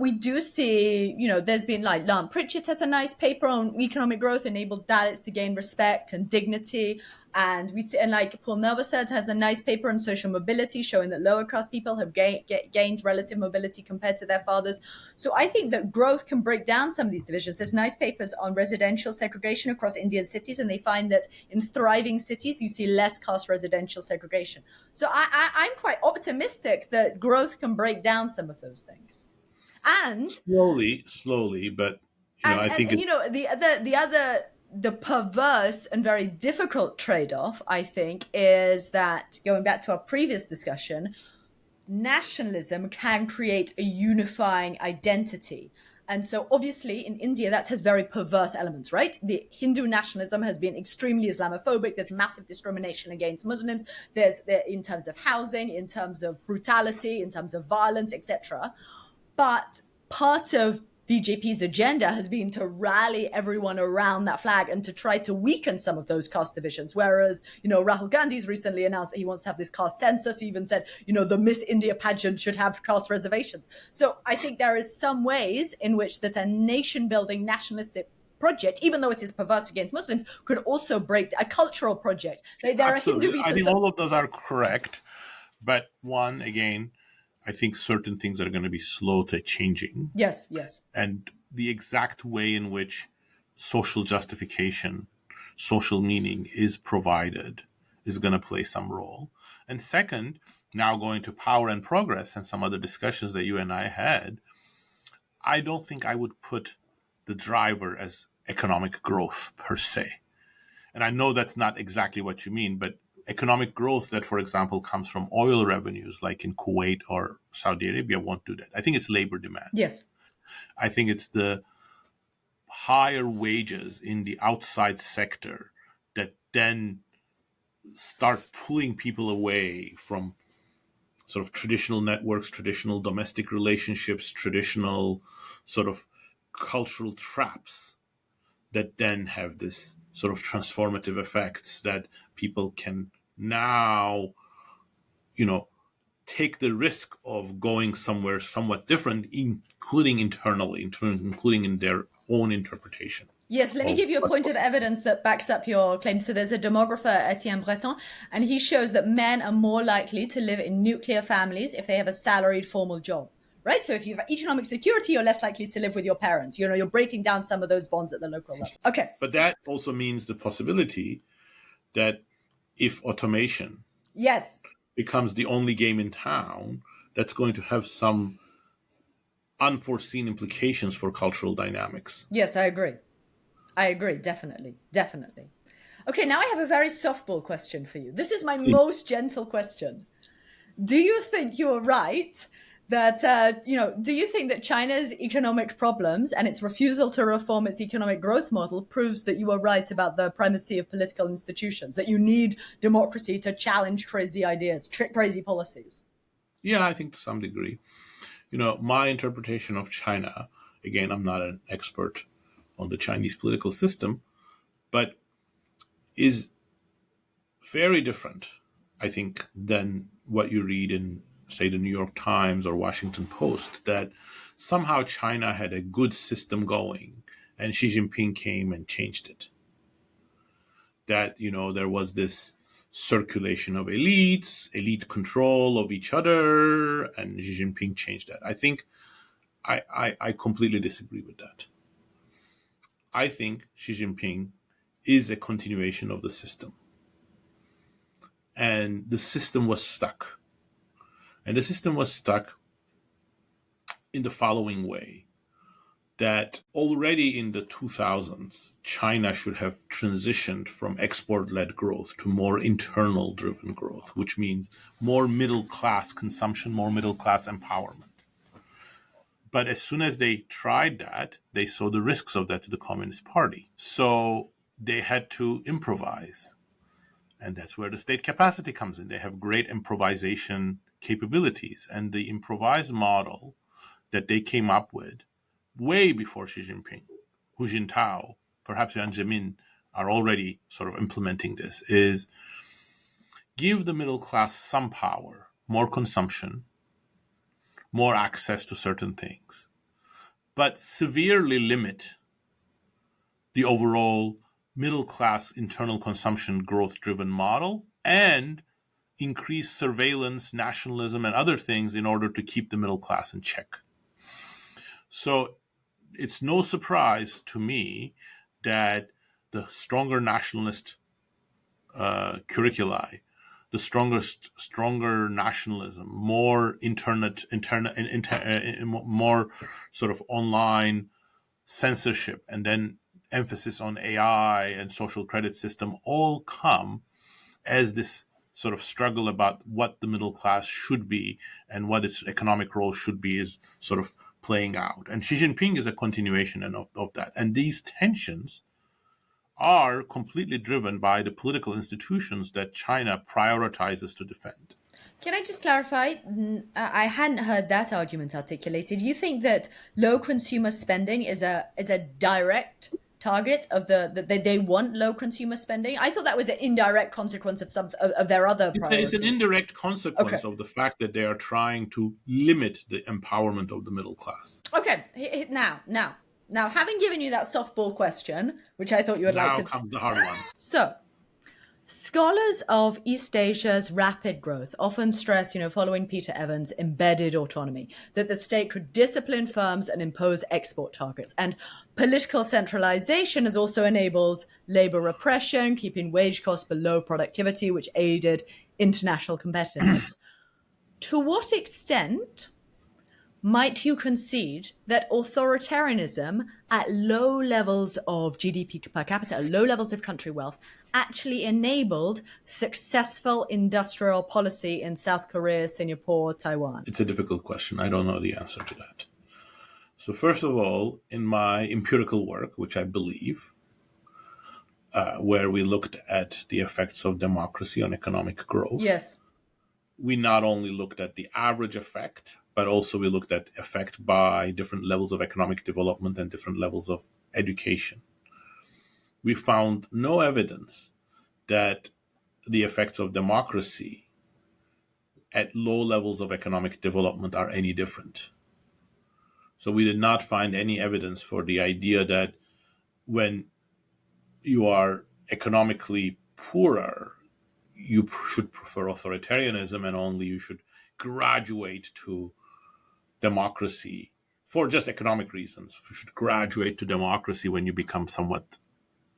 we do see, there's been like Lam Pritchett has a nice paper on economic growth enabled Dalits to gain respect and dignity. And we see, and like Paul Nervosad has a nice paper on social mobility showing that lower class people have gained relative mobility compared to their fathers. So I think that growth can break down some of these divisions. There's nice papers on residential segregation across Indian cities, and they find that in thriving cities, you see less caste residential segregation. So I'm quite optimistic that growth can break down some of those things. And Slowly, but I think the perverse and very difficult trade-off, I think, is that going back to our previous discussion, nationalism can create a unifying identity. And so obviously in India, that has very perverse elements, right? The Hindu nationalism has been extremely Islamophobic. There's massive discrimination against Muslims. There's in terms of housing, in terms of brutality, in terms of violence, etc. But part of BJP's agenda has been to rally everyone around that flag and to try to weaken some of those caste divisions. Whereas, Rahul Gandhi's recently announced that he wants to have this caste census. He even said, the Miss India pageant should have caste reservations. So I think there is some ways in which that a nation-building nationalistic project, even though it is perverse against Muslims, could also break a cultural project. There are Hindu I think all of those are correct. But one, again, I think certain things are going to be slow to changing. Yes. And the exact way in which social justification, social meaning is provided is going to play some role. And second, now going to power and progress and some other discussions that you and I had, I don't think I would put the driver as economic growth per se. And I know that's not exactly what you mean, but economic growth that, for example, comes from oil revenues like in Kuwait or Saudi Arabia won't do that. I think it's labor demand. Yes. I think it's the higher wages in the outside sector that then start pulling people away from sort of traditional networks, traditional domestic relationships, traditional sort of cultural traps that then have this sort of transformative effects that people can now, take the risk of going somewhere somewhat different, including internally, including in their own interpretation. Yes, let me give you a point of evidence that backs up your claim. So there's a demographer, Etienne Breton, and he shows that men are more likely to live in nuclear families if they have a salaried formal job. Right? So if you have economic security, you're less likely to live with your parents. You're breaking down some of those bonds at the local level. Okay. But that also means the possibility that if automation Yes. becomes the only game in town, that's going to have some unforeseen implications for cultural dynamics. Yes, I agree. Definitely. Definitely. Okay, now I have a very softball question for you. This is my most gentle question. Do you think you're right that, do you think that China's economic problems and its refusal to reform its economic growth model proves that you are right about the primacy of political institutions, that you need democracy to challenge crazy ideas, crazy policies? Yeah, I think to some degree. My interpretation of China, again, I'm not an expert on the Chinese political system, but is very different, I think, than what you read in, say, the New York Times or Washington Post, that somehow China had a good system going and Xi Jinping came and changed it. That, there was this circulation of elites, elite control of each other, and Xi Jinping changed that. I think I completely disagree with that. I think Xi Jinping is a continuation of the system. And the system was stuck. And the system was stuck in the following way, that already in the 2000s, China should have transitioned from export-led growth to more internal-driven growth, which means more middle-class consumption, more middle-class empowerment. But as soon as they tried that, they saw the risks of that to the Communist Party. So they had to improvise. And that's where the state capacity comes in. They have great improvisation capabilities. And the improvised model that they came up with way before Xi Jinping, Hu Jintao, perhaps Jiang Zemin are already sort of implementing this, is give the middle class some power, more consumption, more access to certain things, but severely limit the overall middle class internal consumption growth driven model and increase surveillance, nationalism, and other things in order to keep the middle class in check. So it's no surprise to me that the stronger nationalist curricula, the stronger nationalism, more more sort of online censorship, and then emphasis on AI and social credit system all come as this sort of struggle about what the middle class should be and what its economic role should be is sort of playing out. And Xi Jinping is a continuation of that. And these tensions are completely driven by the political institutions that China prioritizes to defend. Can I just clarify? I hadn't heard that argument articulated. You think that low consumer spending is a direct target of that they want low consumer spending? I thought that was an indirect consequence of some of their other priorities. It's an indirect consequence of the fact that they are trying to limit the empowerment of the middle class. Okay, now, having given you that softball question, which I thought you would like to... Now comes the hard one. So, scholars of East Asia's rapid growth often stress, following Peter Evans, embedded autonomy, that the state could discipline firms and impose export targets. And political centralization has also enabled labor repression, keeping wage costs below productivity, which aided international competitiveness. To what extent might you concede that authoritarianism at low levels of GDP per capita, low levels of country wealth, actually enabled successful industrial policy in South Korea, Singapore, Taiwan? It's a difficult question. I don't know the answer to that. So first of all, in my empirical work, which I believe, where we looked at the effects of democracy on economic growth, yes, we not only looked at the average effect, but also we looked at effect by different levels of economic development and different levels of education. We found no evidence that the effects of democracy at low levels of economic development are any different. So we did not find any evidence for the idea that when you are economically poorer, you should prefer authoritarianism and only you should graduate to democracy for just economic reasons. You should graduate to democracy when you become somewhat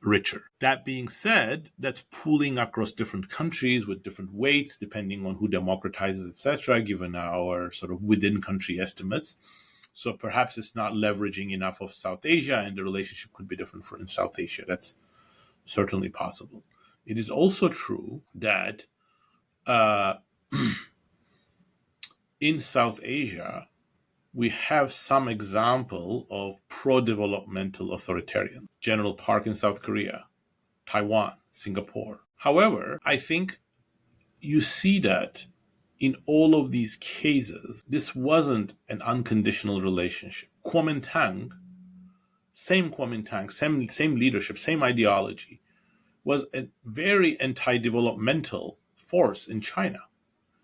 richer. That being said, that's pooling across different countries with different weights, depending on who democratizes, etc., given our sort of within country estimates. So perhaps it's not leveraging enough of South Asia, and the relationship could be different for in South Asia. That's certainly possible. It is also true that in South Asia, we have some example of pro-developmental authoritarian. General Park in South Korea, Taiwan, Singapore. However, I think you see that in all of these cases, this wasn't an unconditional relationship. Kuomintang, same leadership, same ideology, was a very anti-developmental force in China.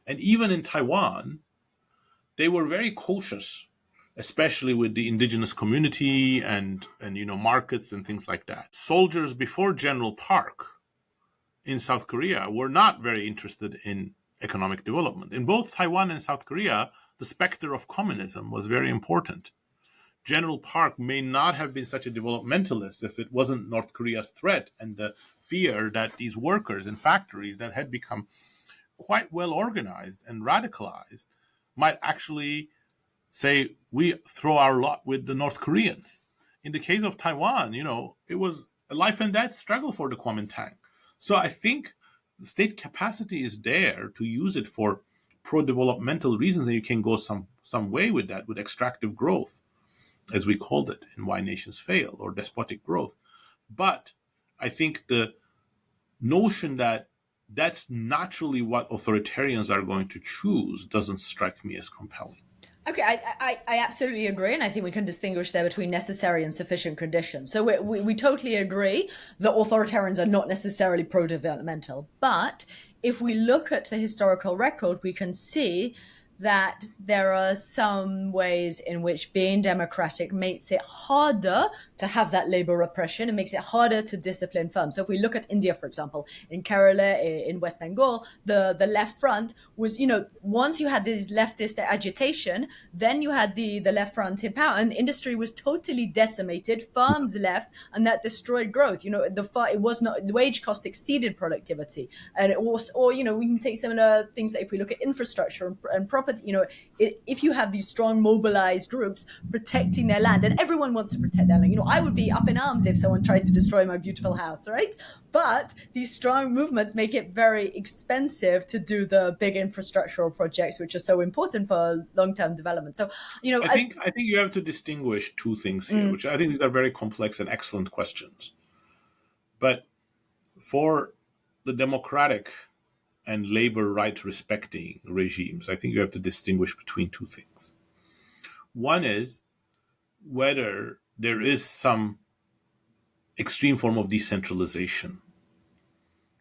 And even in Taiwan, they were very cautious, especially with the indigenous community and markets and things like that. Soldiers before General Park in South Korea were not very interested in economic development. In both Taiwan and South Korea, the specter of communism was very important. General Park may not have been such a developmentalist if it wasn't North Korea's threat and the fear that these workers in factories that had become quite well organized and radicalized might actually say, we throw our lot with the North Koreans. In the case of Taiwan, it was a life and death struggle for the Kuomintang. So I think the state capacity is there to use it for pro-developmental reasons, and you can go some way with that, with extractive growth, as we called it in Why Nations Fail, or despotic growth. But I think the notion that that's naturally what authoritarians are going to choose doesn't strike me as compelling. Okay, I absolutely agree, and I think we can distinguish there between necessary and sufficient conditions. So we totally agree that authoritarians are not necessarily pro-developmental. But if we look at the historical record, we can see that there are some ways in which being democratic makes it harder to have that labor repression. It makes it harder to discipline firms. So if we look at India, for example, in Kerala, in West Bengal, the left front was, once you had this leftist agitation, then you had the left front in power, and industry was totally decimated. Firms left, and that destroyed growth. It was not, the wage cost exceeded productivity, and it was, or we can take similar things that if we look at infrastructure and property. If you have these strong mobilized groups protecting their land, and everyone wants to protect their land. I would be up in arms if someone tried to destroy my beautiful house, right? But these strong movements make it very expensive to do the big infrastructural projects, which are so important for long-term development. So, I think you have to distinguish two things here, which I think these are very complex and excellent questions. But for the democratic and labor right respecting regimes, I think you have to distinguish between two things. One is whether there is some extreme form of decentralization,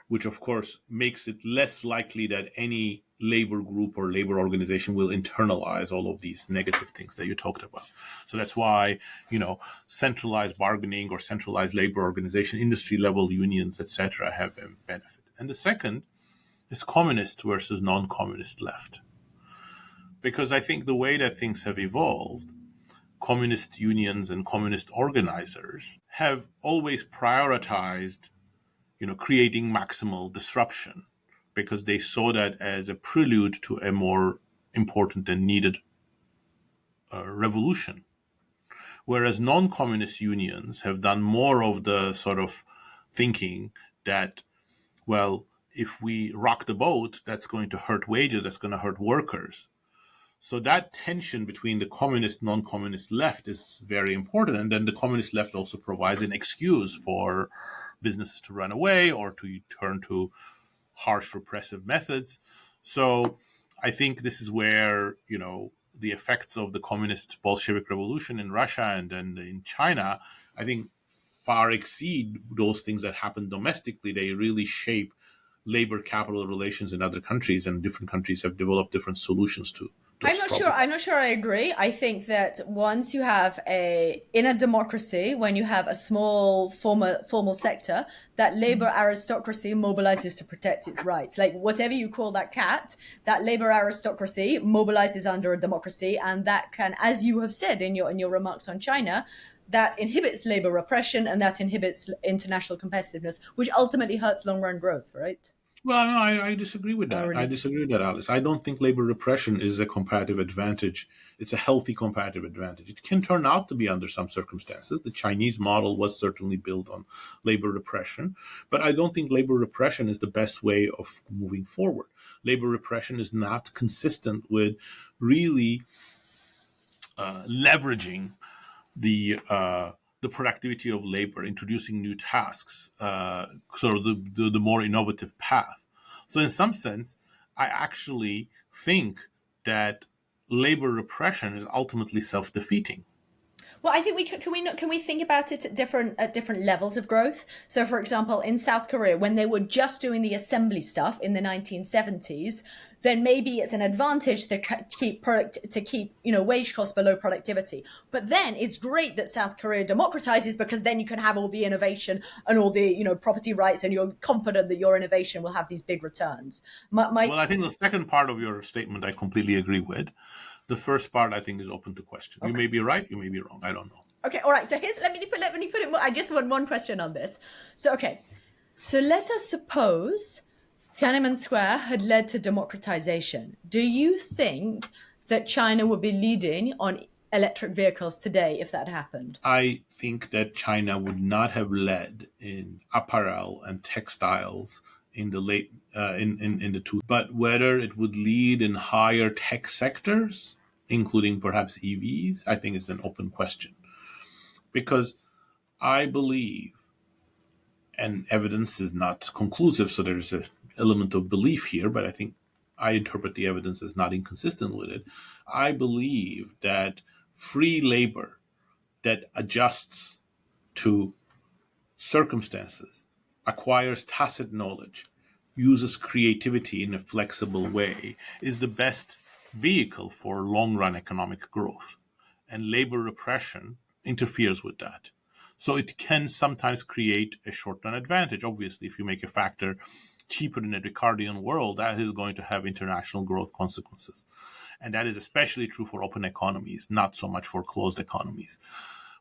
which of course makes it less likely that any labor group or labor organization will internalize all of these negative things that you talked about. So that's why, centralized bargaining or centralized labor organization, industry level unions, etc., have a benefit. And the second is communist versus non-communist left. Because I think the way that things have evolved, communist unions and communist organizers have always prioritized, creating maximal disruption, because they saw that as a prelude to a more important and needed revolution. Whereas non-communist unions have done more of the sort of thinking that, well, if we rock the boat, that's going to hurt wages, that's going to hurt workers. So that tension between the communist, non-communist left is very important. And then the communist left also provides an excuse for businesses to run away or to turn to harsh repressive methods. So I think this is where, the effects of the communist Bolshevik revolution in Russia and then in China, I think far exceed those things that happen domestically. They really shape labor capital relations in other countries, and different countries have developed different solutions to I'm those not sure. problems. I'm not sure I agree. I think that once you have in a democracy, when you have a small formal sector, that labor aristocracy mobilizes to protect its rights. Like whatever you call that cat, that labor aristocracy mobilizes under a democracy, and that can, as you have said in your remarks on China, that inhibits labor repression and that inhibits international competitiveness, which ultimately hurts long run growth. Right? Well, no, I disagree with Oh, that. I really? disagree with that, Alice. I don't think labor repression is a comparative advantage. It's a healthy comparative advantage. It can turn out to be under some circumstances. The Chinese model was certainly built on labor repression, but I don't think labor repression is the best way of moving forward. Labor repression is not consistent with really leveraging the productivity of labor, introducing new tasks, sort of the more innovative path. So, in some sense, I actually think that labor repression is ultimately self-defeating. Well, I think we can we think about it at different levels of growth. So, for example, in South Korea, when they were just doing the assembly stuff in the 1970s, then maybe it's an advantage to keep wage costs below productivity. But then it's great that South Korea democratizes because then you can have all the innovation and all the property rights, and you're confident that your innovation will have these big returns. My Well, I think the second part of your statement I completely agree with. The first part I think is open to question. You Okay. may be right, you may be wrong. I don't know. Okay, all right. So here's let me put it. I just want one question on this. So okay, so let us suppose Tiananmen Square had led to democratization. Do you think that China would be leading on electric vehicles today if that happened? I think that China would not have led in apparel and textiles in the late in the two, but whether it would lead in higher tech sectors, including perhaps EVs, I think is an open question. Because I believe, and evidence is not conclusive, so there's an element of belief here, but I think I interpret the evidence as not inconsistent with it. I believe that free labor that adjusts to circumstances, acquires tacit knowledge, uses creativity in a flexible way, is the best vehicle for long run economic growth. And labor repression interferes with that. So it can sometimes create a short run advantage. Obviously, if you make a factor cheaper in a Ricardian world, that is going to have international growth consequences. And that is especially true for open economies, not so much for closed economies.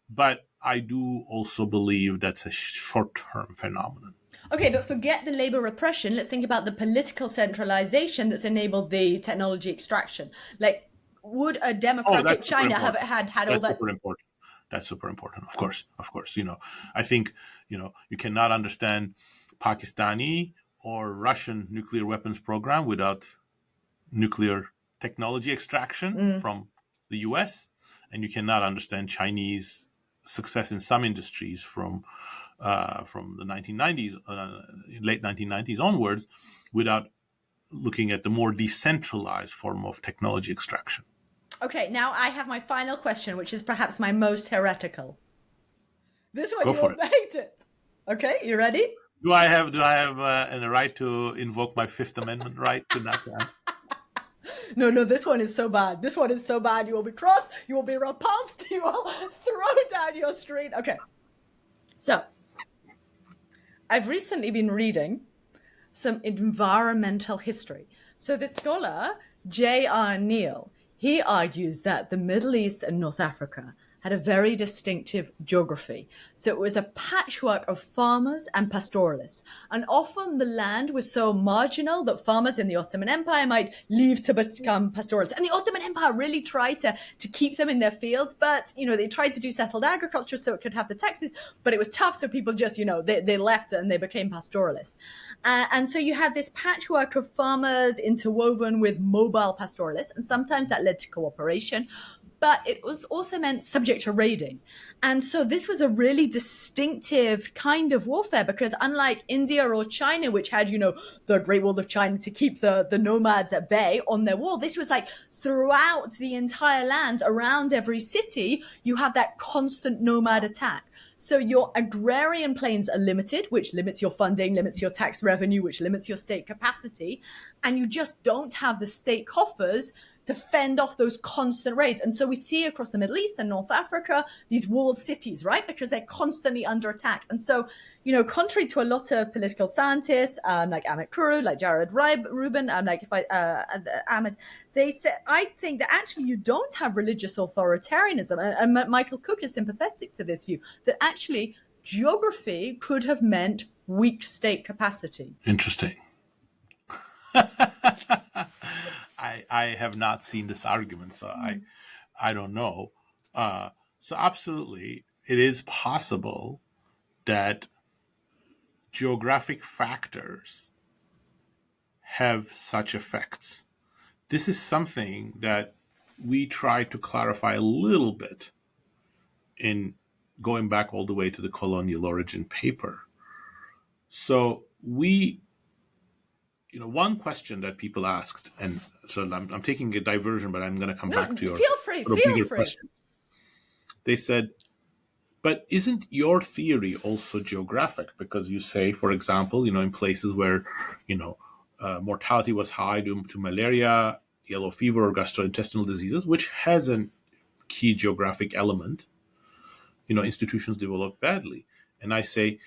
But I do also believe that's a short term phenomenon. Okay, but forget the labor repression. Let's think about the political centralization that's enabled the technology extraction. Like, would a Oh, democratic that's super China have important. had all That's that? super important. That's super important. Of course, of course. I think you cannot understand Pakistani or Russian nuclear weapons program without nuclear technology extraction from the U.S., and you cannot understand Chinese success in some industries from the 1990s, late 1990s onwards, without looking at the more decentralized form of technology extraction. Okay, now I have my final question, which is perhaps my most heretical. This one Go you for will it. hate it. Okay, you ready? Do I have a right to invoke my Fifth Amendment right to not? No, no, this one is so bad. This one is so bad. You will be cross. You will be repulsed. You will throw down your street. Okay. So, I've recently been reading some environmental history. So, the scholar J.R. Neal, he argues that the Middle East and North Africa had a very distinctive geography. So it was a patchwork of farmers and pastoralists. And often the land was so marginal that farmers in the Ottoman Empire might leave to become pastoralists. And the Ottoman Empire really tried to keep them in their fields, but, they tried to do settled agriculture so it could have the taxes, but it was tough. So people just, they left and they became pastoralists. And so you had this patchwork of farmers interwoven with mobile pastoralists. And sometimes that led to cooperation. but it was also meant subject to raiding. And so this was a really distinctive kind of warfare, because unlike India or China, which had, the Great Wall of China to keep the nomads at bay on their wall, this was like throughout the entire lands, around every city, you have that constant nomad attack. So your agrarian plains are limited, which limits your funding, limits your tax revenue, which limits your state capacity. And you just don't have the state coffers to fend off those constant raids. And so we see across the Middle East and North Africa, these walled cities, right? Because they're constantly under attack. And so, contrary to a lot of political scientists, like Amit Kuru, like Jared Rubin, Ahmed, they say, I think that actually you don't have religious authoritarianism. And Michael Cook is sympathetic to this view, that actually geography could have meant weak state capacity. Interesting. I have not seen this argument, so I don't know. So absolutely, it is possible that geographic factors have such effects. This is something that we try to clarify a little bit in going back all the way to the colonial origin paper. So one question that people asked, and so I'm taking a diversion, but I'm going to come back to your feel free. question. They said, but isn't your theory also geographic? Because you say, for example, in places where, mortality was high due to malaria, yellow fever, or gastrointestinal diseases, which has a key geographic element, institutions developed badly. And I say,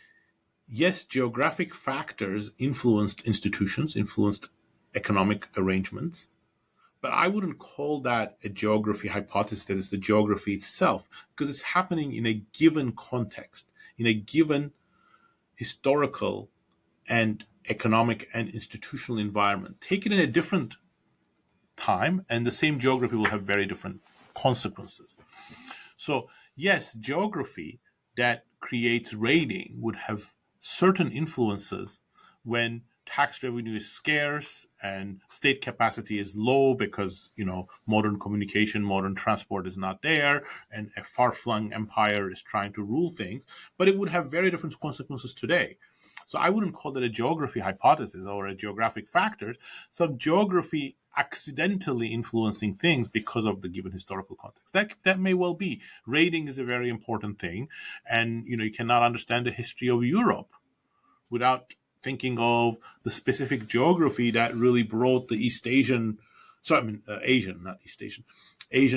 yes, geographic factors influenced institutions, influenced economic arrangements, but I wouldn't call that a geography hypothesis that is the geography itself, because it's happening in a given context, in a given historical and economic and institutional environment. Take it in a different time, and the same geography will have very different consequences. So, yes, geography that creates raiding would have certain influences when tax revenue is scarce and state capacity is low because, modern communication, modern transport is not there, and a far-flung empire is trying to rule things. But it would have very different consequences today. So I wouldn't call that a geography hypothesis or a geographic factor. Some geography accidentally influencing things because of the given historical context. That may well be. Raiding is a very important thing. And, you cannot understand the history of Europe without thinking of the specific geography that really brought the Asian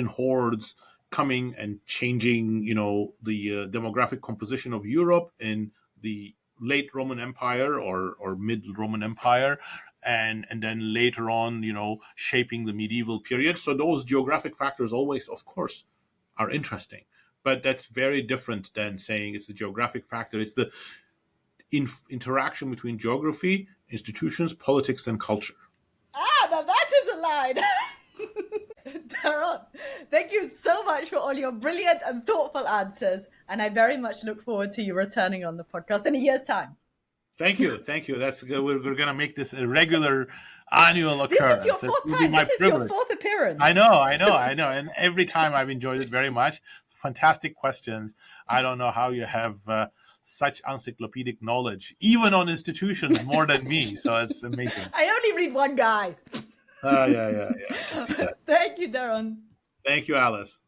hordes coming and changing, the demographic composition of Europe in the late Roman Empire or mid-Roman Empire, and then later on, shaping the medieval period. So those geographic factors always, of course, are interesting. But that's very different than saying it's a geographic factor. It's the interaction between geography, institutions, politics, and culture. Now that is a line. Daron, thank you so much for all your brilliant and thoughtful answers. And I very much look forward to you returning on the podcast in a year's time. Thank you. That's good. We're going to make this a regular annual occurrence. This is your fourth time. This is your fourth appearance. I know. And every time I've enjoyed it very much. Fantastic questions. I don't know how you have such encyclopedic knowledge, even on institutions, more than me. So it's amazing. I only read one guy. Yeah. I can see that. Thank you, Daron. Thank you, Alice.